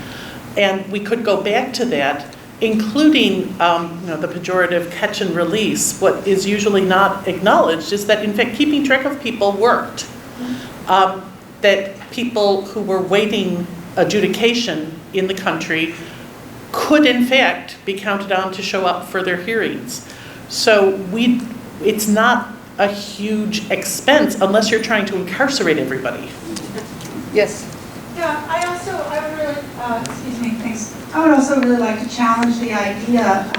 And we could go back to that, including the pejorative catch and release. What is usually not acknowledged is that, in fact, keeping track of people worked. That people who were waiting adjudication in the country could, in fact, be counted on to show up for their hearings. So it's not a huge expense unless you're trying to incarcerate everybody. Yes. Yeah, I would really, thanks. I would also really like to challenge the idea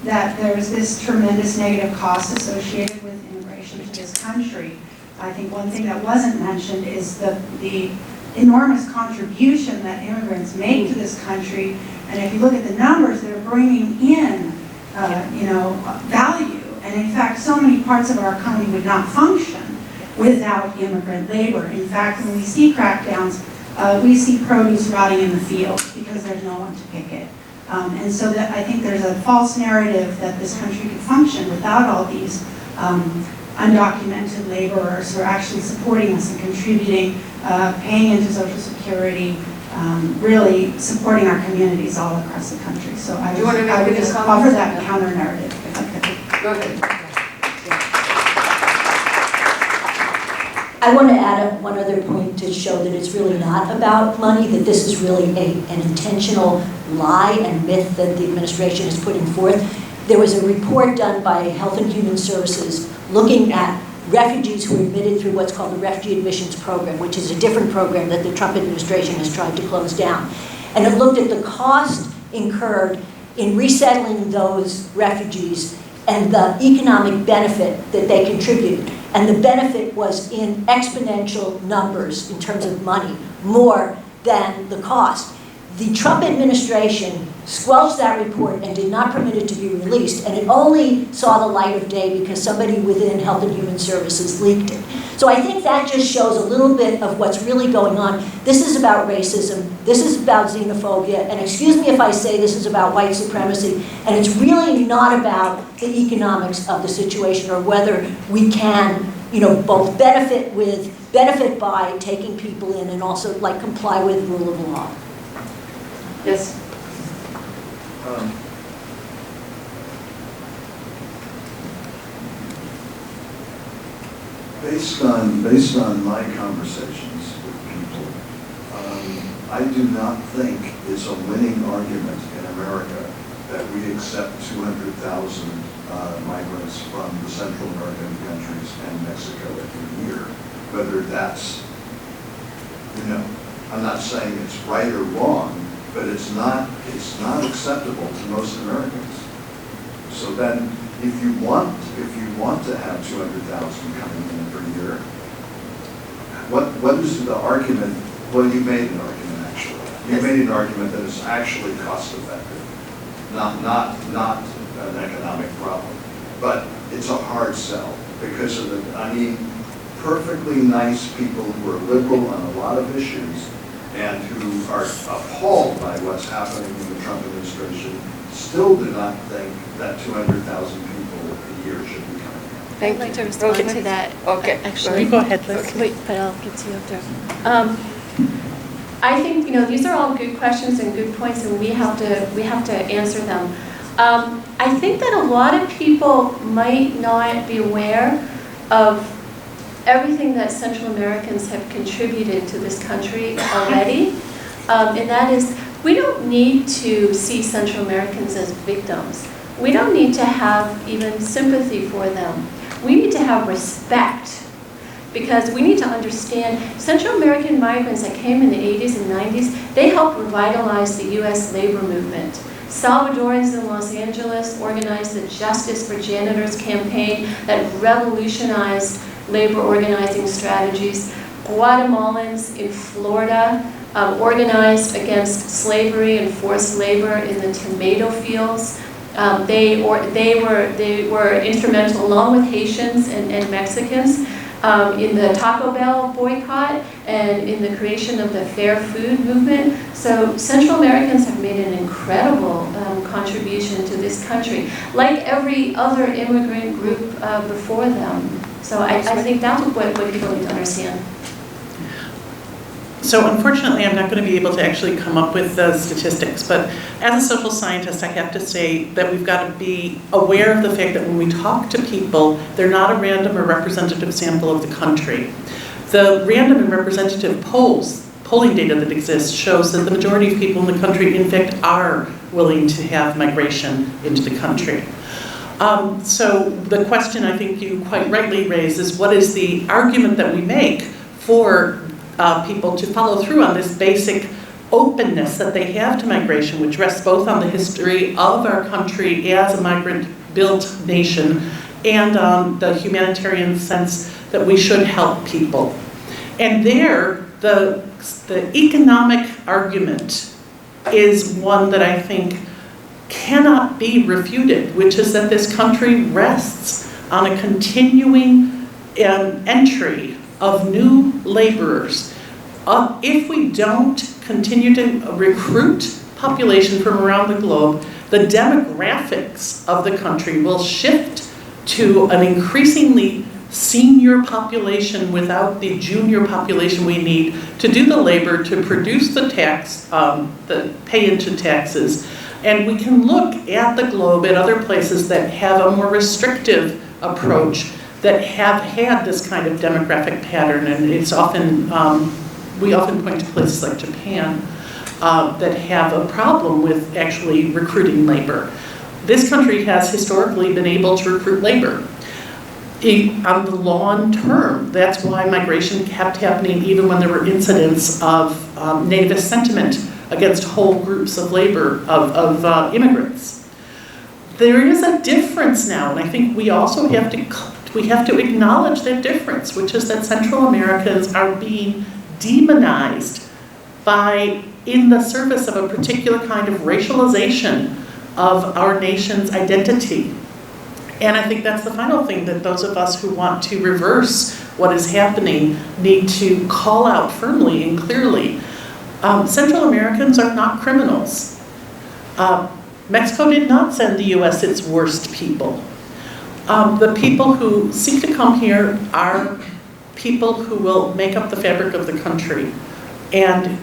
that there's this tremendous negative cost associated with immigration to this country. I think one thing that wasn't mentioned is the enormous contribution that immigrants make to this country. And if you look at the numbers, they're bringing in, value. And in fact, so many parts of our economy would not function without immigrant labor. In fact, when we see crackdowns, we see produce rotting in the field because there's no one to pick it. And so that I think there's a false narrative that this country could function without all these undocumented laborers who are actually supporting us and contributing, paying into Social Security, really supporting our communities all across the country. So I would just offer that counter narrative. If I could. Go ahead. I want to add one other point to show that it's really not about money, that this is really an intentional lie and myth that the administration is putting forth. There was a report done by Health and Human Services looking at refugees who are admitted through what's called the Refugee Admissions Program, which is a different program that the Trump administration has tried to close down. And it looked at the cost incurred in resettling those refugees and the economic benefit that they contributed. And the benefit was in exponential numbers in terms of money, more than the cost. The Trump administration squelched that report and did not permit it to be released, and it only saw the light of day because somebody within Health and Human Services leaked it. So I think that just shows a little bit of what's really going on. This is about racism, this is about xenophobia, and excuse me if I say this is about white supremacy, and it's really not about the economics of the situation or whether we can, both benefit by taking people in and also comply with rule of law. Yes. Based on my conversations with people, I do not think it's a winning argument in America that we accept 200,000 migrants from the Central American countries and Mexico every year. Whether that's, I'm not saying it's right or wrong, but it's not acceptable to most Americans. So then, if you want to have 200,000 coming in every year, what is the argument? Well, you made an argument actually. You made an argument that it's actually cost effective, not an economic problem. But it's a hard sell because of perfectly nice people who are liberal on a lot of issues and who are appalled by what's happening in the Trump administration, still do not think that 200,000 people a year should be coming in. I'd like to respond to that. Okay. Actually, Go ahead, Liz. Wait, but I'll get to you after. I think these are all good questions and good points, and we have to answer them. I think that a lot of people might not be aware of everything that Central Americans have contributed to this country already. And that is, we don't need to see Central Americans as victims. We don't need to have even sympathy for them. We need to have respect, because we need to understand Central American migrants that came in the 80s and 90s, they helped revitalize the US labor movement. Salvadorans in Los Angeles organized the Justice for Janitors campaign that revolutionized labor organizing strategies. Guatemalans in Florida organized against slavery and forced labor in the tomato fields. They were instrumental, along with Haitians and Mexicans, in the Taco Bell boycott and in the creation of the fair food movement. So Central Americans have made an incredible contribution to this country, like every other immigrant group before them. So I think that's what people need to understand. So unfortunately, I'm not going to be able to actually come up with the statistics, but as a social scientist, I have to say that we've got to be aware of the fact that when we talk to people, they're not a random or representative sample of the country. The random and representative polling data that exists shows that the majority of people in the country, in fact, are willing to have migration into the country. So the question I think you quite rightly raise is, what is the argument that we make for people to follow through on this basic openness that they have to migration, which rests both on the history of our country as a migrant-built nation and on the humanitarian sense that we should help people. And there, the economic argument is one that I think cannot be refuted, which is that this country rests on a continuing entry of new laborers. If we don't continue to recruit population from around the globe, the demographics of the country will shift to an increasingly senior population without the junior population we need to do the labor, to produce the tax, the pay into taxes. And we can look at the globe at other places that have a more restrictive approach, that have had this kind of demographic pattern, and it's often, we often point to places like Japan that have a problem with actually recruiting labor. This country has historically been able to recruit labor. On the long term, that's why migration kept happening even when there were incidents of nativist sentiment against whole groups of labor, of immigrants. There is a difference now, and I think we also have to acknowledge that difference, which is that Central Americans are being demonized in the service of a particular kind of racialization of our nation's identity. And I think that's the final thing that those of us who want to reverse what is happening need to call out firmly and clearly. Central Americans are not criminals. Mexico did not send the US its worst people. The people who seek to come here are people who will make up the fabric of the country. And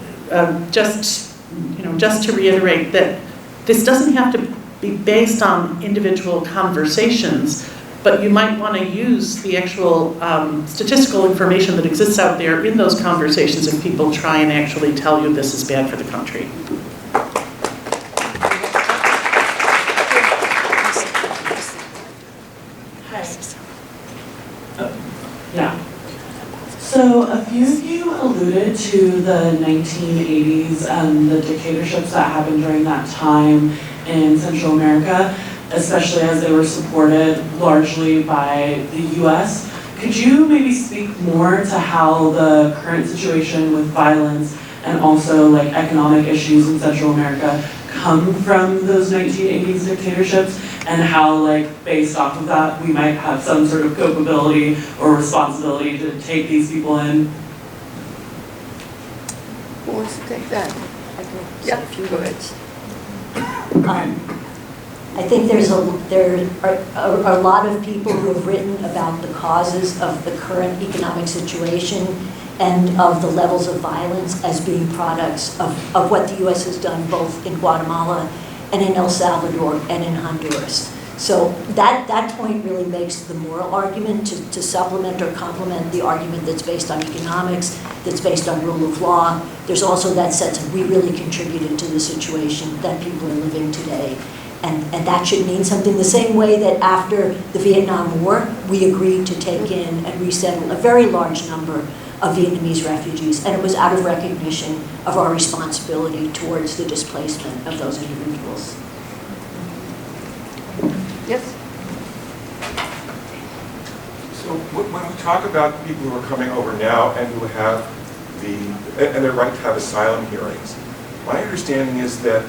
just to reiterate that this doesn't have to be based on individual conversations, but you might want to use the actual statistical information that exists out there in those conversations if people try and actually tell you this is bad for the country. Yeah. So a few of you alluded to the 1980s and the dictatorships that happened during that time in Central America, especially as they were supported largely by the US. Could you maybe speak more to how the current situation with violence and also like economic issues in Central America come from those 1980s dictatorships, and how, like, based off of that, we might have some sort of culpability or responsibility to take these people in? Who wants to take that? Yeah, go ahead. I think there are a lot of people who have written about the causes of the current economic situation and of the levels of violence as being products of what the U.S. has done both in Guatemala and in El Salvador, and in Honduras. So that point really makes the moral argument to supplement or complement the argument that's based on economics, that's based on rule of law. There's also that sense of we really contributed to the situation that people are living today. And that should mean something the same way that after the Vietnam War, we agreed to take in and resettle a very large number of Vietnamese refugees, and it was out of recognition of our responsibility towards the displacement of those individuals. Yes? So when we talk about people who are coming over now and who have and their right to have asylum hearings, my understanding is that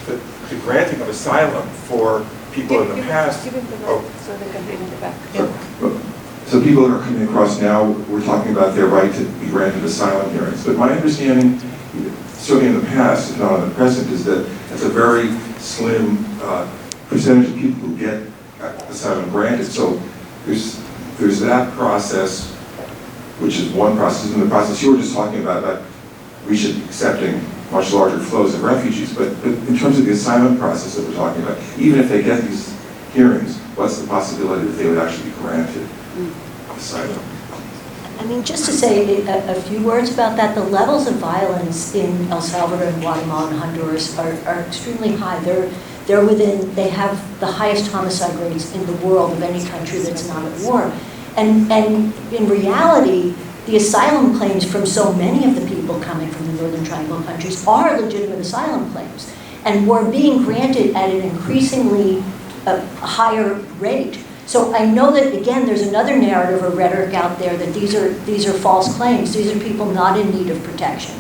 the granting of asylum for people in the past. So they can read in the back. So people that are coming across now, we're talking about their right to be granted asylum hearings. But my understanding, certainly in the past, if not in the present, is that it's a very slim percentage of people who get asylum granted. So there's that process, which is one process, and the process you were just talking about, that we should be accepting much larger flows of refugees. But in terms of the asylum process that we're talking about, even if they get these hearings, what's the possibility that they would actually be granted asylum? I mean, just to say a few words about that, the levels of violence in El Salvador and Guatemala and Honduras are extremely high. They have the highest homicide rates in the world of any country that's not at war. And in reality, the asylum claims from so many of the people coming from the Northern Triangle countries are legitimate asylum claims, and were being granted at an increasingly higher rate. So I know that, again, there's another narrative or rhetoric out there that these are false claims. These are people not in need of protection.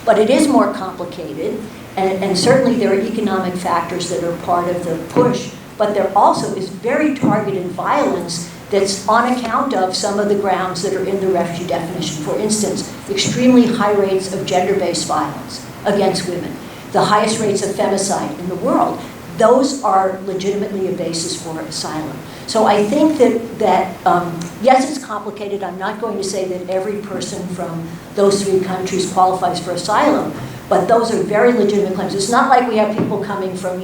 But it is more complicated, and certainly there are economic factors that are part of the push, but there also is very targeted violence that's on account of some of the grounds that are in the refugee definition. For instance, extremely high rates of gender-based violence against women, the highest rates of femicide in the world. Those are legitimately a basis for asylum. So I think that yes, it's complicated. I'm not going to say that every person from those three countries qualifies for asylum, but those are very legitimate claims. It's not like we have people coming from,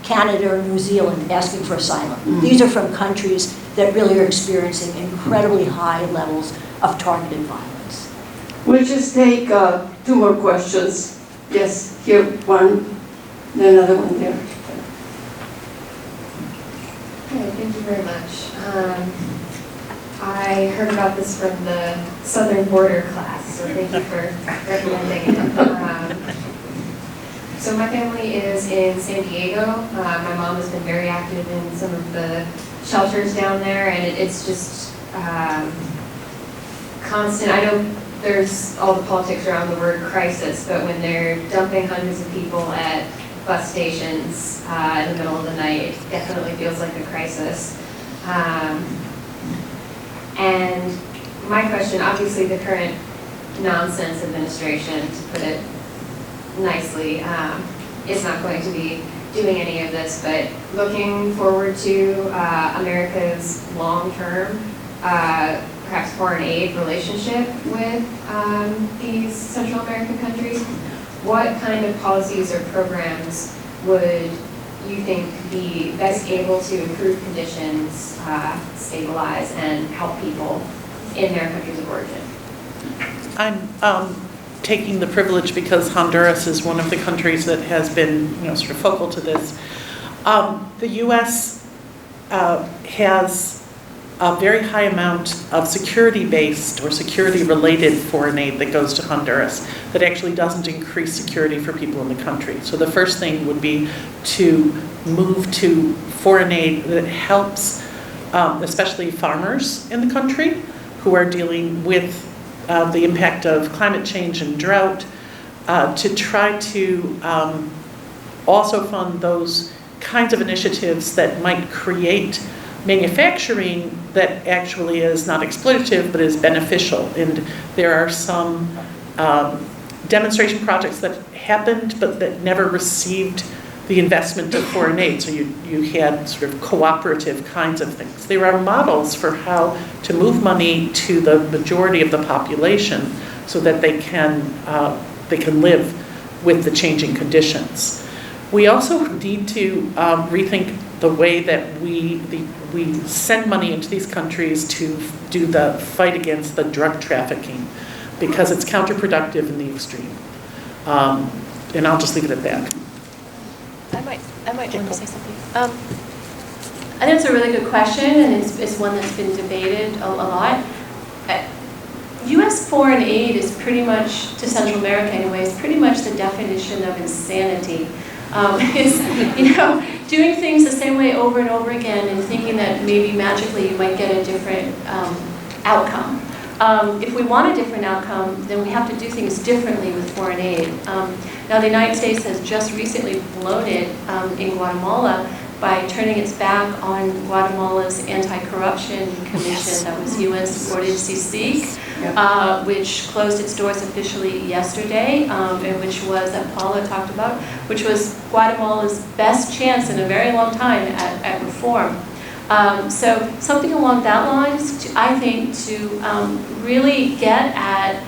Canada or New Zealand asking for asylum. These are from countries that really are experiencing incredibly high levels of targeted violence. We'll just take 2 more questions. Yes, here one, then another one there. Okay, thank you very much. I heard about this from the Southern Border class, so thank you for recommending it. So my family is in San Diego. My mom has been very active in some of the shelters down there, and it's just constant. I know there's all the politics around the word crisis, but when they're dumping hundreds of people at bus stations in the middle of the night, it definitely feels like a crisis. And my question, obviously the current nonsense administration, to put it nicely, is not going to be doing any of this, but looking forward to America's long-term, perhaps foreign aid relationship with these Central American countries, what kind of policies or programs would you think be best able to improve conditions, stabilize, and help people in their countries of origin? I'm taking the privilege because Honduras is one of the countries that has been, sort of focal to this. The U.S. has a very high amount of security-based or security-related foreign aid that goes to Honduras that actually doesn't increase security for people in the country. So the first thing would be to move to foreign aid that helps, especially farmers in the country who are dealing with the impact of climate change and drought, to try to also fund those kinds of initiatives that might create manufacturing that actually is not exploitative but is beneficial. And there are some demonstration projects that happened but that never received the investment of foreign aid. So you had sort of cooperative kinds of things. There are models for how to move money to the majority of the population so that they can live with the changing conditions. We also need to rethink the way that we send money into these countries to do the fight against the drug trafficking, because it's counterproductive in the extreme. And I'll just leave it at that. I might want to say something. I think it's a really good question, and it's one that's been debated a lot. U.S. foreign aid is pretty much, to Central America anyways, pretty much the definition of insanity. It's, doing things the same way over and over again and thinking that maybe magically you might get a different outcome. If we want a different outcome, then we have to do things differently with foreign aid. Now, the United States has just recently blown it in Guatemala by turning its back on Guatemala's anti-corruption commission that was UN-supported CC, which closed its doors officially yesterday, and which was, that Paula talked about, which was Guatemala's best chance in a very long time at reform. So something along that lines, I think, to really get at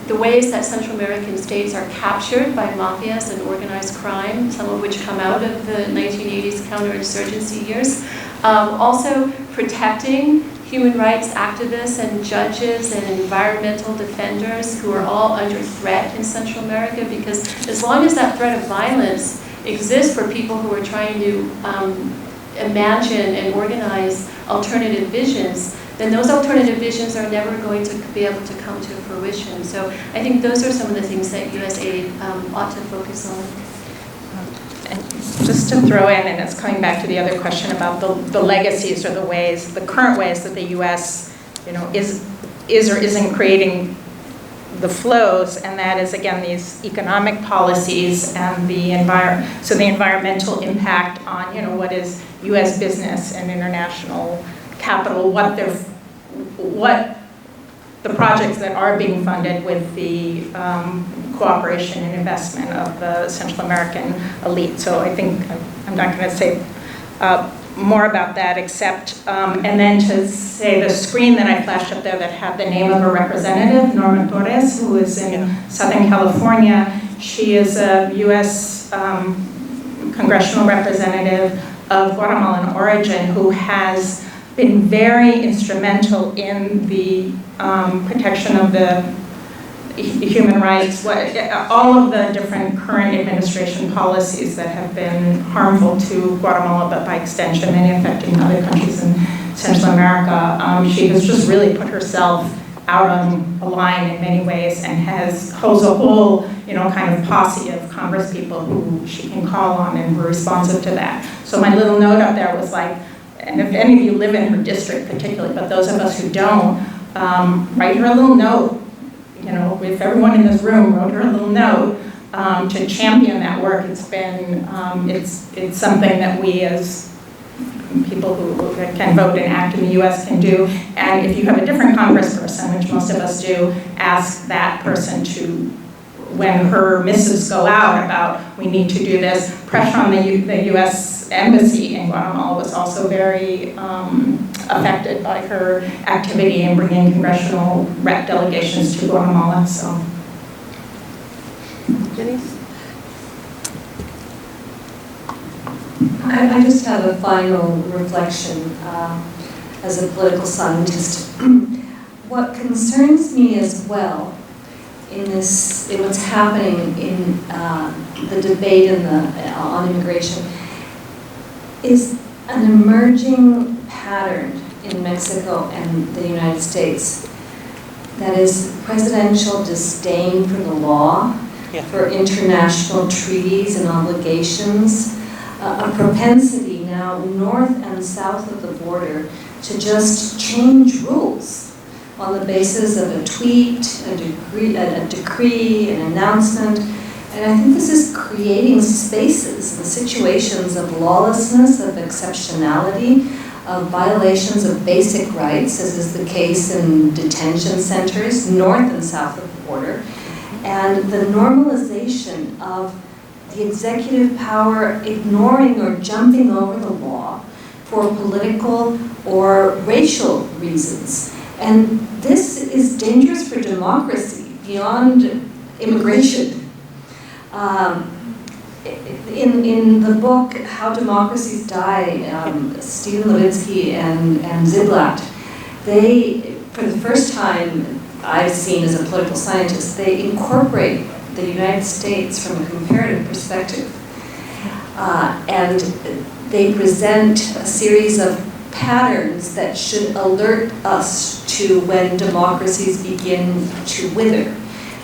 the ways that Central American states are captured by mafias and organized crime, some of which come out of the 1980s counterinsurgency years. Also protecting human rights activists and judges and environmental defenders who are all under threat in Central America, because as long as that threat of violence exists for people who are trying to imagine and organize alternative visions, then those alternative visions are never going to be able to come to fruition. So I think those are some of the things that USAID ought to focus on. And just to throw in, and it's coming back to the other question about the legacies or the ways, the current ways that the U.S. is or isn't creating the flows, and that is, again, these economic policies and the environmental impact on, what is U.S. business and international capital, what the projects that are being funded with the cooperation and investment of the Central American elite. So I think I'm not going to say more about that, except, and then to say the screen that I flashed up there that had the name of a representative, Norma Torres, who is in Southern California. She is a U.S. congressional representative of Guatemalan origin who has been very instrumental in the protection of the human rights, all of the different current administration policies that have been harmful to Guatemala, but by extension, many affecting other countries in Central America. She has just really put herself out on a line in many ways and holds a whole, kind of posse of Congress people who she can call on and we're responsive to that. So my little note up there was like, and if any of you live in her district particularly, but those of us who don't, write her a little note. If everyone in this room wrote her a little note to champion that work, it's been, it's something that we as people who can vote and act in the U.S. can do. And if you have a different congressperson, which most of us do, ask that person to, when her missives go out about we need to do this, pressure on the U.S. Embassy in Guatemala was also very affected by her activity in bringing congressional rep delegations to Guatemala. So, Denise? I just have a final reflection as a political scientist. What concerns me as well in what's happening in the debate on immigration is an emerging pattern in Mexico and the United States that is presidential disdain for the law, for international treaties and obligations, a propensity now north and south of the border to just change rules on the basis of a tweet, a decree, an announcement. And I think this is creating spaces and situations of lawlessness, of exceptionality, of violations of basic rights, as is the case in detention centers north and south of the border, and the normalization of the executive power ignoring or jumping over the law for political or racial reasons. And this is dangerous for democracy beyond immigration. in the book, How Democracies Die, Stephen Levitsky and Ziblatt, they, for the first time I've seen as a political scientist, they incorporate the United States from a comparative perspective. And they present a series of patterns that should alert us to when democracies begin to wither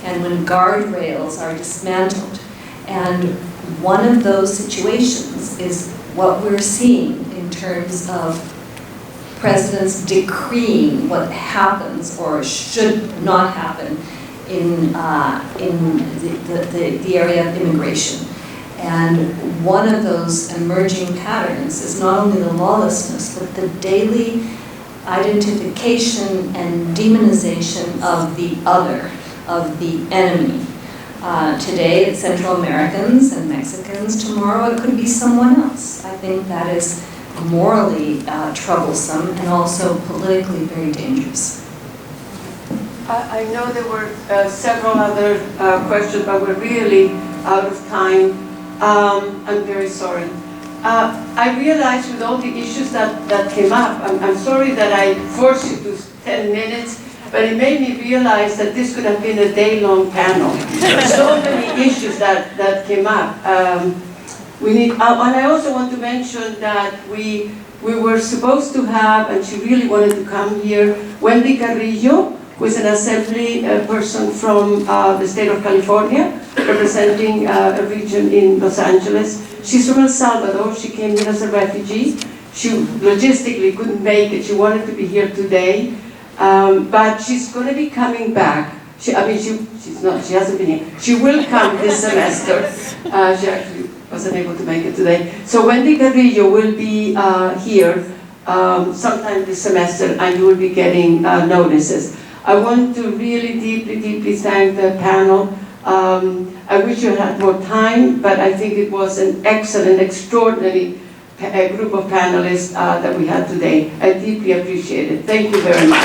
and when guardrails are dismantled. And one of those situations is what we're seeing in terms of presidents decreeing what happens or should not happen in the area of immigration. And one of those emerging patterns is not only the lawlessness, but the daily identification and demonization of the other, of the enemy. Today it's Central Americans and Mexicans, tomorrow it could be someone else. I think that is morally troublesome and also politically very dangerous. I know there were several other questions, but we're really out of time. I'm very sorry. I realized with all the issues that came up, I'm sorry that I forced you to 10 minutes, but it made me realize that this could have been a day-long panel. So many issues that came up. And I also want to mention that we were supposed to have, and she really wanted to come here, Wendy Carrillo, who is an assembly person from the state of California, representing a region in Los Angeles. She's from El Salvador. She came here as a refugee. She logistically couldn't make it. She wanted to be here today, but she's going to be coming back. She hasn't been here. She will come this semester. She actually wasn't able to make it today. So Wendy Carrillo will be here sometime this semester, and you will be getting notices. I want to really deeply thank the panel. I wish you had more time, but I think it was an excellent, extraordinary group of panelists that we had today. I deeply appreciate it. Thank you very much.